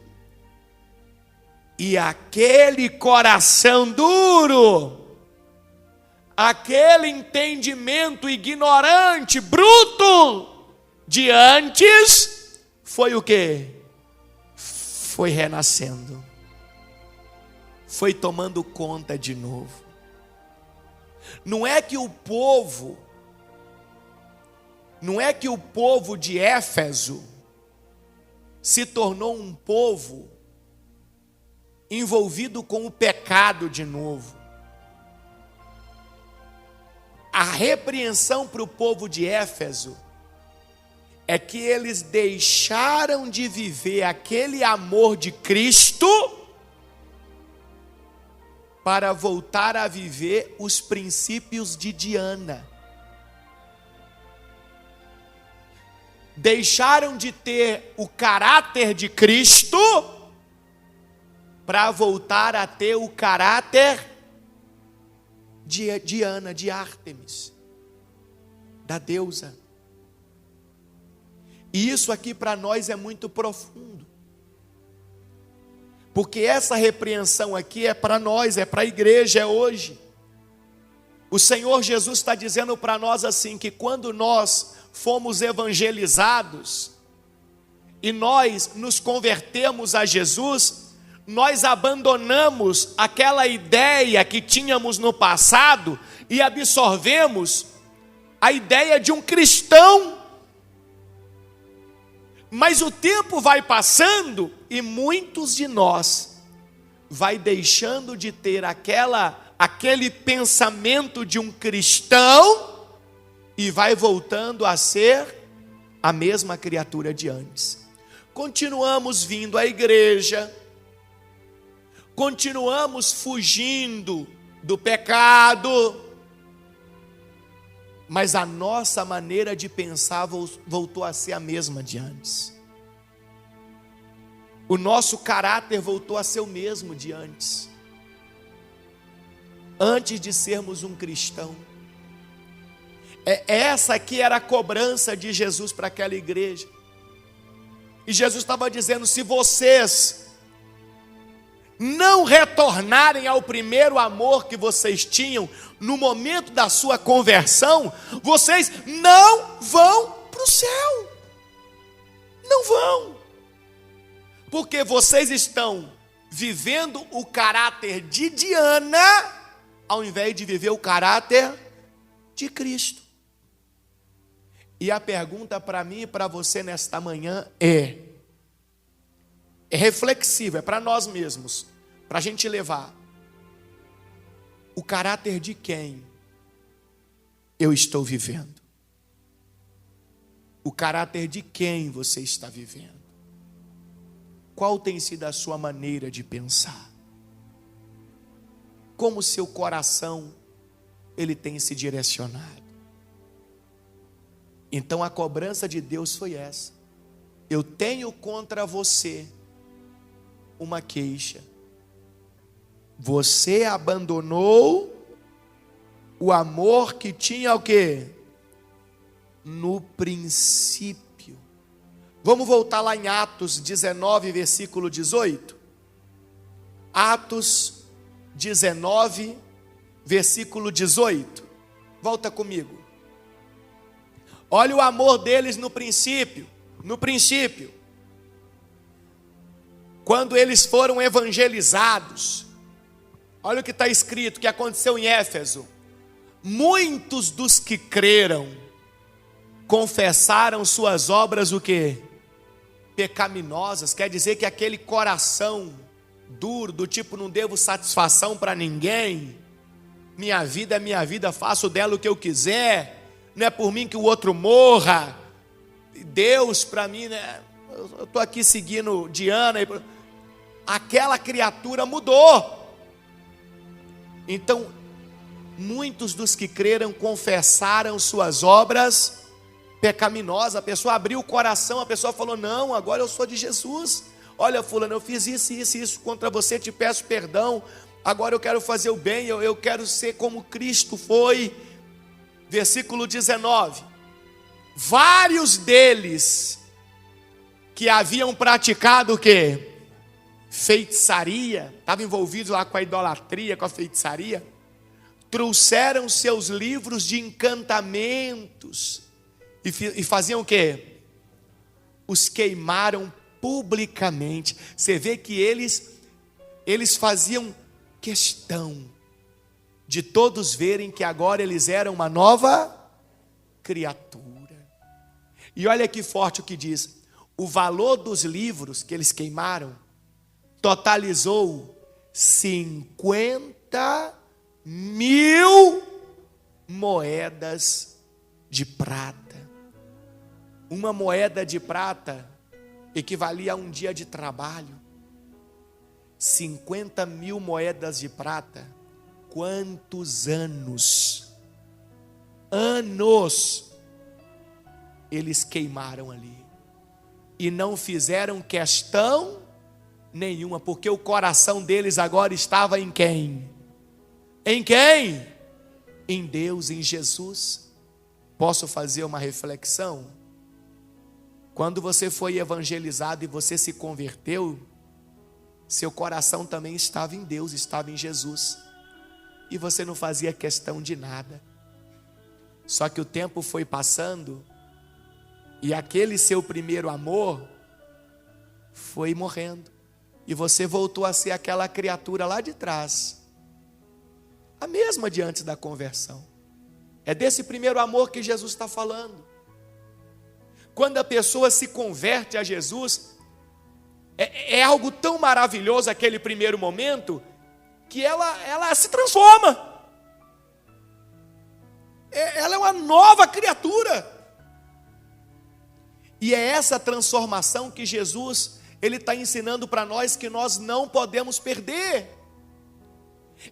e aquele coração duro, aquele entendimento ignorante, bruto de antes, foi o quê? Foi renascendo, foi tomando conta de novo. Não é que o povo de Éfeso se tornou um povo envolvido com o pecado de novo. A repreensão para o povo de Éfeso é que eles deixaram de viver aquele amor de Cristo para voltar a viver os princípios de Diana. Deixaram de ter o caráter de Cristo para voltar a ter o caráter de Diana, de Ártemis, da deusa. E isso aqui para nós é muito profundo, porque essa repreensão aqui é para nós, é para a igreja, é hoje. O Senhor Jesus está dizendo para nós assim, que quando nós fomos evangelizados e nós nos convertemos a Jesus, nós abandonamos aquela ideia que tínhamos no passado e absorvemos a ideia de um cristão. Mas o tempo vai passando e muitos de nós vai deixando de ter aquele pensamento de um cristão e vai voltando a ser a mesma criatura de antes. Continuamos vindo à igreja, continuamos fugindo do pecado, mas a nossa maneira de pensar voltou a ser a mesma de antes. O nosso caráter voltou a ser o mesmo de antes. Antes de sermos um cristão. Essa aqui era a cobrança de Jesus para aquela igreja. E Jesus estava dizendo: se vocês não retornarem ao primeiro amor que vocês tinham no momento da sua conversão, vocês não vão para o céu. Não vão. Porque vocês estão vivendo o caráter de Diana, ao invés de viver o caráter de Cristo. E a pergunta para mim e para você nesta manhã é reflexiva, é para nós mesmos, para a gente levar. O caráter de quem eu estou vivendo? O caráter de quem você está vivendo? Qual tem sido a sua maneira de pensar? Como o seu coração ele tem se direcionado? Então a cobrança de Deus foi essa: eu tenho contra você uma queixa. Você abandonou o amor que tinha o quê? No princípio. Vamos voltar lá em Atos 19, versículo 18. Atos 19, versículo 18. Volta comigo. Olha o amor deles no princípio. No princípio. Quando eles foram evangelizados. Olha o que está escrito, que aconteceu em Éfeso. Muitos dos que creram confessaram suas obras o quê? Pecaminosas. Quer dizer que aquele coração duro, do tipo não devo satisfação para ninguém, minha vida é minha vida, faço dela o que eu quiser, não é por mim que o outro morra, Deus para mim, né? Eu estou aqui seguindo Diana, aquela criatura mudou. Então muitos dos que creram confessaram suas obras pecaminosas. A pessoa abriu o coração, a pessoa falou, não, agora eu sou de Jesus. Olha, fulano, eu fiz isso contra você, te peço perdão. Agora eu quero fazer o bem, eu quero ser como Cristo foi. Versículo 19. Vários deles que haviam praticado o quê? Feitiçaria, estavam envolvidos lá com a idolatria, com a feitiçaria, trouxeram seus livros de encantamentos e faziam o quê? Os queimaram publicamente. Você vê que eles faziam questão de todos verem que agora eles eram uma nova criatura. E olha que forte o que diz: o valor dos livros que eles queimaram totalizou 50.000 moedas de prata. Uma moeda de prata equivalia a um dia de trabalho. 50.000 moedas de prata. Quantos anos eles queimaram ali. E não fizeram questão nenhuma, porque o coração deles agora estava em quem? Em quem? Em Deus, em Jesus. Posso fazer uma reflexão? Quando você foi evangelizado e você se converteu, seu coração também estava em Deus, estava em Jesus. E você não fazia questão de nada. Só que o tempo foi passando e aquele seu primeiro amor foi morrendo. E você voltou a ser aquela criatura lá de trás, a mesma de antes da conversão. É desse primeiro amor que Jesus está falando. Quando a pessoa se converte a Jesus, é algo tão maravilhoso aquele primeiro momento, que ela se transforma. Ela é uma nova criatura. E é essa transformação que Jesus, Ele está ensinando para nós que nós não podemos perder.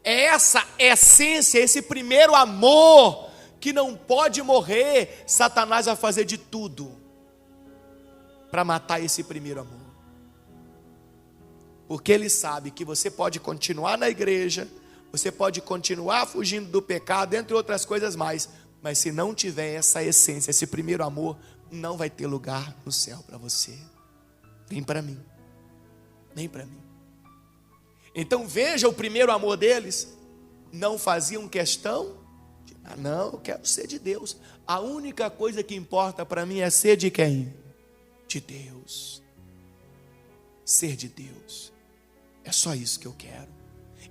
É essa essência, esse primeiro amor que não pode morrer. Satanás vai fazer de tudo para matar esse primeiro amor. Porque ele sabe que você pode continuar na igreja, você pode continuar fugindo do pecado, entre outras coisas mais, mas se não tiver essa essência, esse primeiro amor, não vai ter lugar no céu para você. Vem para mim. Vem para mim. Então veja o primeiro amor deles. Não faziam questão de, não, eu quero ser de Deus. A única coisa que importa para mim é ser de quem? De Deus. Ser de Deus. É só isso que eu quero.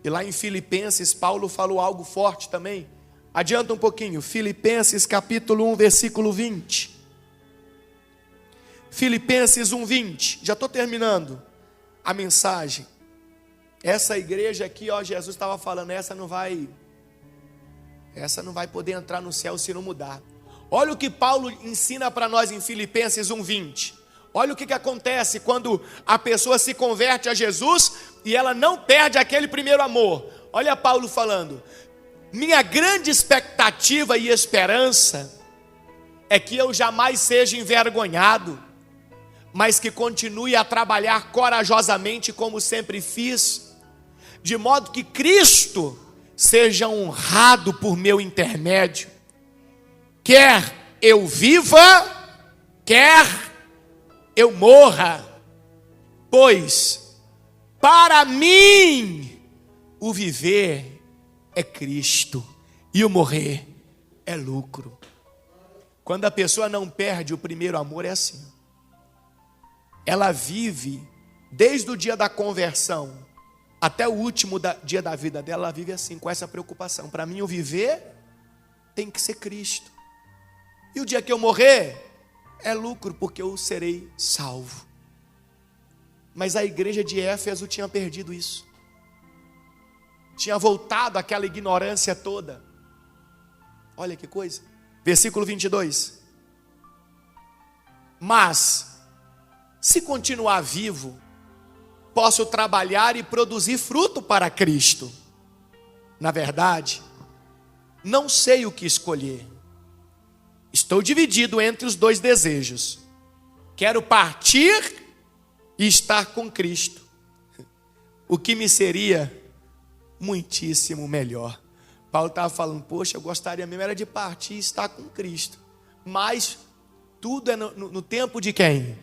E lá em Filipenses, Paulo falou algo forte também. Adianta um pouquinho. Filipenses capítulo 1, versículo 20. Filipenses 1, 20. Já estou terminando a mensagem. Essa igreja aqui, ó, Jesus estava falando, essa não vai poder entrar no céu se não mudar. Olha o que Paulo ensina para nós em Filipenses 1, 20. Olha o que acontece quando a pessoa se converte a Jesus e ela não perde aquele primeiro amor. Olha Paulo falando: minha grande expectativa e esperança é que eu jamais seja envergonhado, mas que continue a trabalhar corajosamente como sempre fiz, de modo que Cristo seja honrado por meu intermédio, quer eu viva, quer eu morra, pois para mim o viver é Cristo e o morrer é lucro. Quando a pessoa não perde o primeiro amor, é assim. Ela vive, desde o dia da conversão até o último dia da vida dela, ela vive assim, com essa preocupação. Para mim o viver tem que ser Cristo. E o dia que eu morrer, é lucro, porque eu serei salvo. Mas a igreja de Éfeso tinha perdido isso. Tinha voltado àquela ignorância toda. Olha que coisa. Versículo 22. Mas, se continuar vivo, posso trabalhar e produzir fruto para Cristo. Na verdade, não sei o que escolher. Estou dividido entre os dois desejos. Quero partir e estar com Cristo, o que me seria muitíssimo melhor. Paulo estava falando, poxa, eu gostaria mesmo era de partir e estar com Cristo. Mas tudo é no tempo de quem?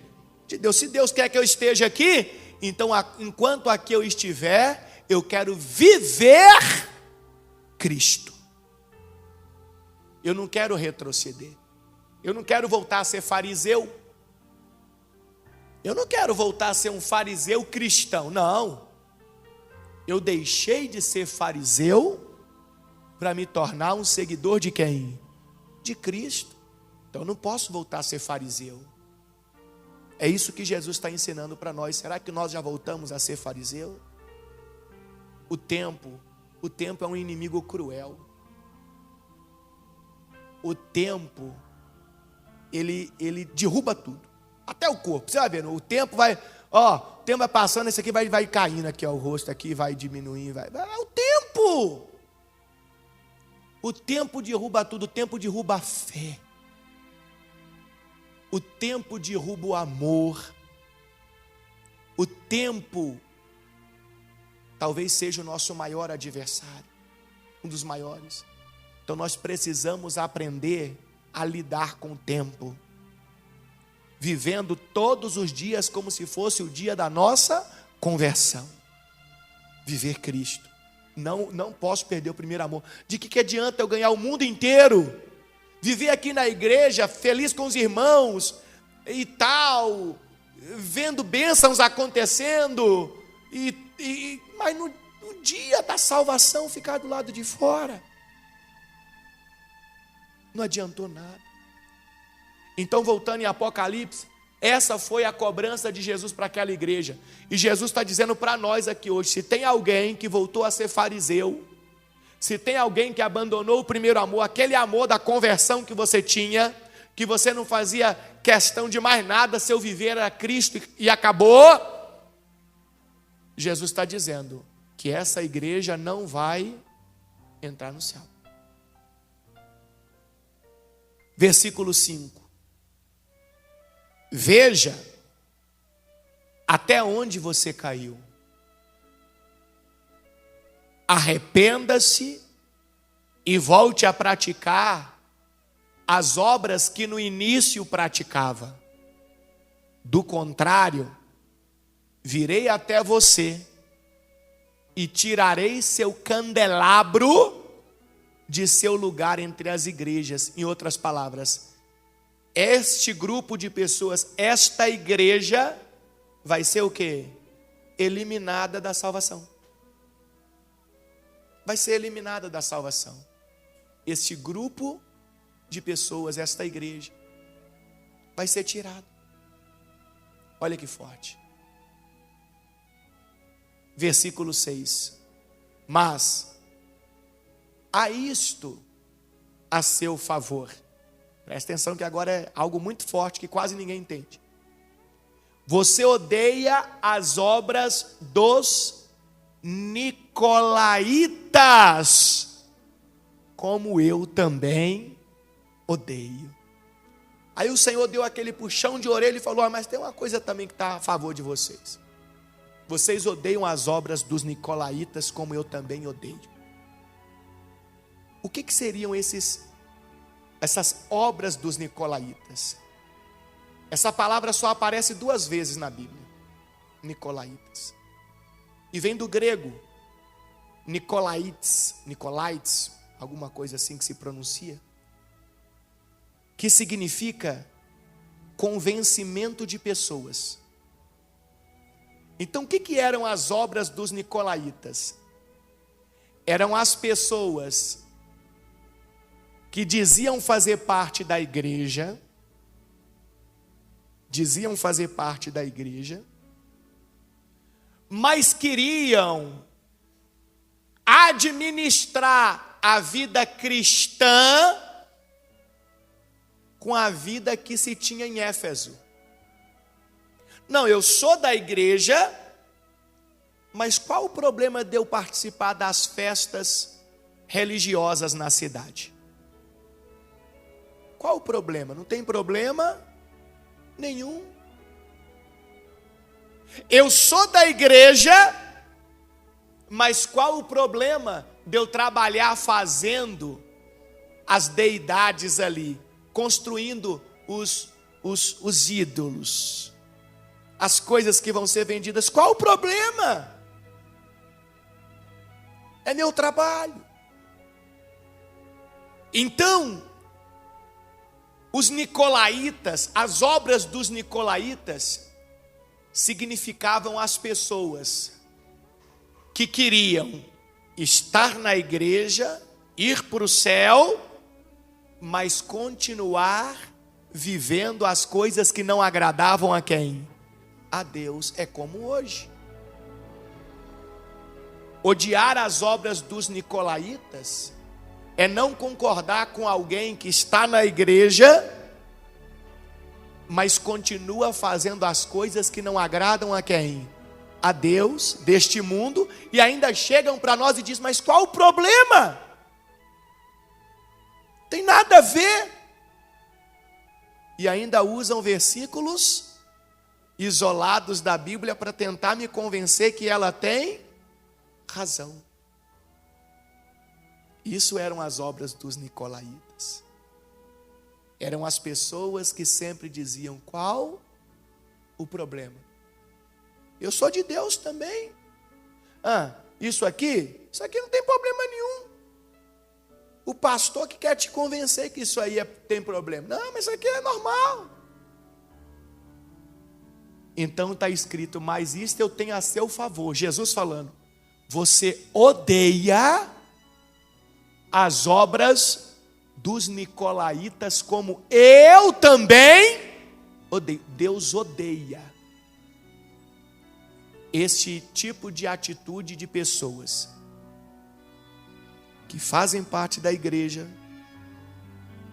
De Deus. Se Deus quer que eu esteja aqui, então enquanto aqui eu estiver, eu quero viver Cristo. Eu não quero retroceder. Eu não quero voltar a ser fariseu. Eu não quero voltar a ser um fariseu cristão. Não. Eu deixei de ser fariseu para me tornar um seguidor de quem? De Cristo. Então eu não posso voltar a ser fariseu. É isso que Jesus está ensinando para nós. Será que nós já voltamos a ser fariseu? O tempo é um inimigo cruel. O tempo, ele derruba tudo. Até o corpo, você vai vendo, o tempo vai, o tempo vai passando, esse aqui vai caindo aqui, o rosto aqui vai diminuindo, é o tempo. O tempo derruba tudo, o tempo derruba a fé. O tempo derruba o amor. O tempo talvez seja o nosso maior adversário, um dos maiores. Então nós precisamos aprender a lidar com o tempo, vivendo todos os dias como se fosse o dia da nossa conversão. Viver Cristo. Não posso perder o primeiro amor. De que adianta eu ganhar o mundo inteiro? Viver aqui na igreja, feliz com os irmãos e tal, vendo bênçãos acontecendo, mas no dia da salvação ficar do lado de fora. Não adiantou nada. Então, voltando em Apocalipse, essa foi a cobrança de Jesus para aquela igreja. E Jesus está dizendo para nós aqui hoje, se tem alguém que voltou a ser fariseu, se tem alguém que abandonou o primeiro amor, aquele amor da conversão que você tinha, que você não fazia questão de mais nada, seu viver era Cristo e acabou, Jesus está dizendo que essa igreja não vai entrar no céu. Versículo 5. Veja até onde você caiu. Arrependa-se e volte a praticar as obras que no início praticava. Do contrário, virei até você e tirarei seu candelabro de seu lugar entre as igrejas. Em outras palavras, este grupo de pessoas, esta igreja, vai ser o quê? Eliminada da salvação. Vai ser eliminada da salvação. Este grupo de pessoas, esta igreja, vai ser tirado. Olha que forte. Versículo 6. Mas há isto a seu favor. Presta atenção que agora é algo muito forte que quase ninguém entende. Você odeia as obras dos nicolaítas, como eu também odeio. Aí o Senhor deu aquele puxão de orelha e falou, mas tem uma coisa também que está a favor de vocês. Vocês odeiam as obras dos nicolaítas, como eu também odeio. O que seriam essas obras dos nicolaítas? Essa palavra só aparece 2 vezes na Bíblia. Nicolaítas. E vem do grego. Nicolaites, alguma coisa assim que se pronuncia. Que significa convencimento de pessoas. Então, o que eram as obras dos nicolaítas? Eram as pessoas que diziam fazer parte da igreja, mas queriam administrar a vida cristã com a vida que se tinha em Éfeso. Não, eu sou da igreja, mas qual o problema de eu participar das festas religiosas na cidade? Qual o problema? Não tem problema nenhum. Eu sou da igreja, mas qual o problema de eu trabalhar fazendo as deidades ali, construindo os ídolos, as coisas que vão ser vendidas? Qual o problema? É meu trabalho. Então, os nicolaítas, as obras dos nicolaítas, significavam as pessoas que queriam estar na igreja, ir para o céu, mas continuar vivendo as coisas que não agradavam a quem? A Deus. É como hoje. Odiar as obras dos nicolaítas é não concordar com alguém que está na igreja, mas continua fazendo as coisas que não agradam a quem? A Deus, deste mundo, e ainda chegam para nós e dizem: mas qual o problema? Tem nada a ver. E ainda usam versículos isolados da Bíblia para tentar me convencer que ela tem razão. Isso eram as obras dos nicolaítas. Eram as pessoas que sempre diziam: qual o problema? Eu sou de Deus também. Isso aqui não tem problema nenhum. O pastor que quer te convencer que isso aí tem problema. Não, mas isso aqui é normal. Então está escrito: mas isto eu tenho a seu favor. Jesus falando: você odeia as obras dos nicolaítas como eu também odeio. Deus odeia este tipo de atitude de pessoas que fazem parte da igreja,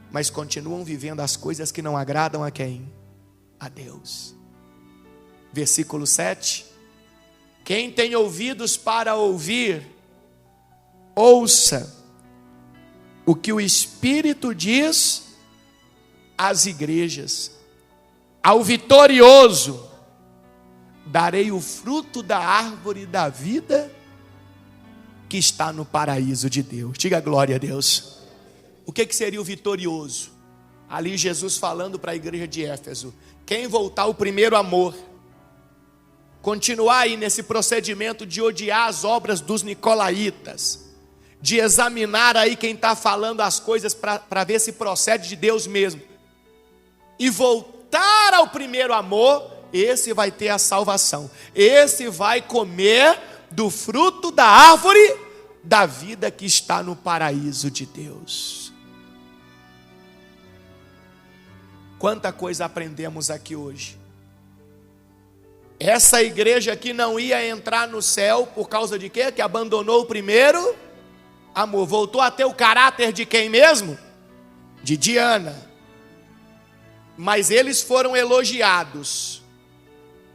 mas continuam vivendo as coisas que não agradam a quem? A Deus. Versículo 7. Quem tem ouvidos para ouvir, ouça o que o Espírito diz às igrejas. Ao vitorioso darei o fruto da árvore da vida que está no paraíso de Deus. Diga glória a Deus. O que seria o vitorioso? Ali Jesus falando para a igreja de Éfeso: quem voltar ao primeiro amor, continuar aí nesse procedimento de odiar as obras dos nicolaítas, de examinar aí quem está falando as coisas para ver se procede de Deus mesmo, e voltar ao primeiro amor, esse vai ter a salvação. Esse vai comer do fruto da árvore da vida que está no paraíso de Deus. Quanta coisa aprendemos aqui hoje. Essa igreja aqui não ia entrar no céu por causa de quê? Que abandonou o primeiro amor. Voltou a ter o caráter de quem mesmo? De Diana. Mas eles foram elogiados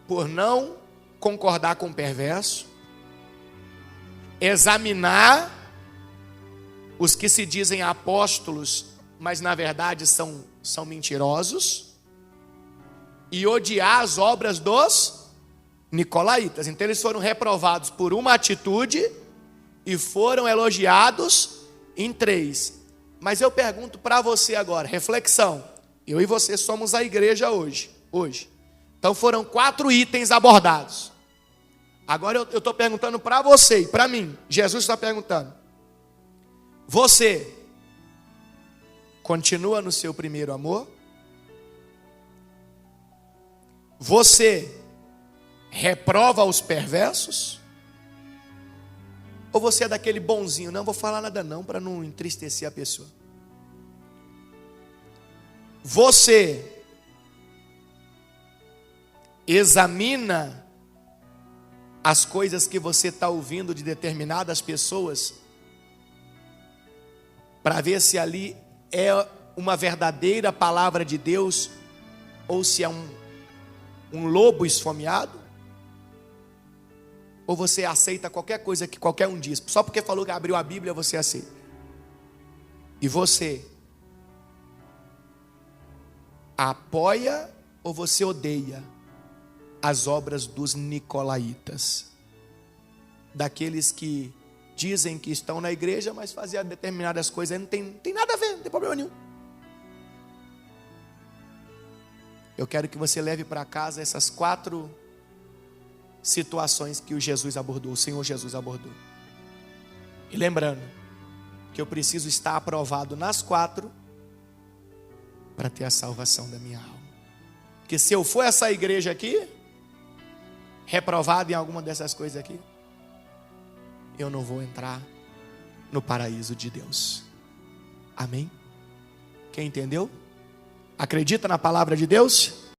por não concordar com o perverso, examinar os que se dizem apóstolos, mas na verdade são mentirosos, e odiar as obras dos nicolaítas. Então eles foram reprovados por uma atitude e foram elogiados em 3. Mas eu pergunto para você agora, reflexão. Eu e você somos a igreja hoje. hoje. Então foram 4 itens abordados. Agora eu estou perguntando para você e para mim. Jesus está perguntando. Você continua no seu primeiro amor? Você reprova os perversos? Ou você é daquele bonzinho? Não vou falar nada não, para não entristecer a pessoa. Você examina as coisas que você está ouvindo de determinadas pessoas para ver se ali é uma verdadeira palavra de Deus ou se é um lobo esfomeado? Ou você aceita qualquer coisa que qualquer um diz? Só porque falou que abriu a Bíblia, você aceita. E você apoia ou você odeia as obras dos nicolaítas? Daqueles que dizem que estão na igreja, mas faziam determinadas coisas, não tem nada a ver, não tem problema nenhum. Eu quero que você leve para casa essas 4 situações que o Senhor Jesus abordou. E lembrando que eu preciso estar aprovado nas 4 para ter a salvação da minha alma. Porque se eu for essa igreja aqui, reprovado em alguma dessas coisas aqui, eu não vou entrar no paraíso de Deus. Amém? Quem entendeu? Acredita na palavra de Deus?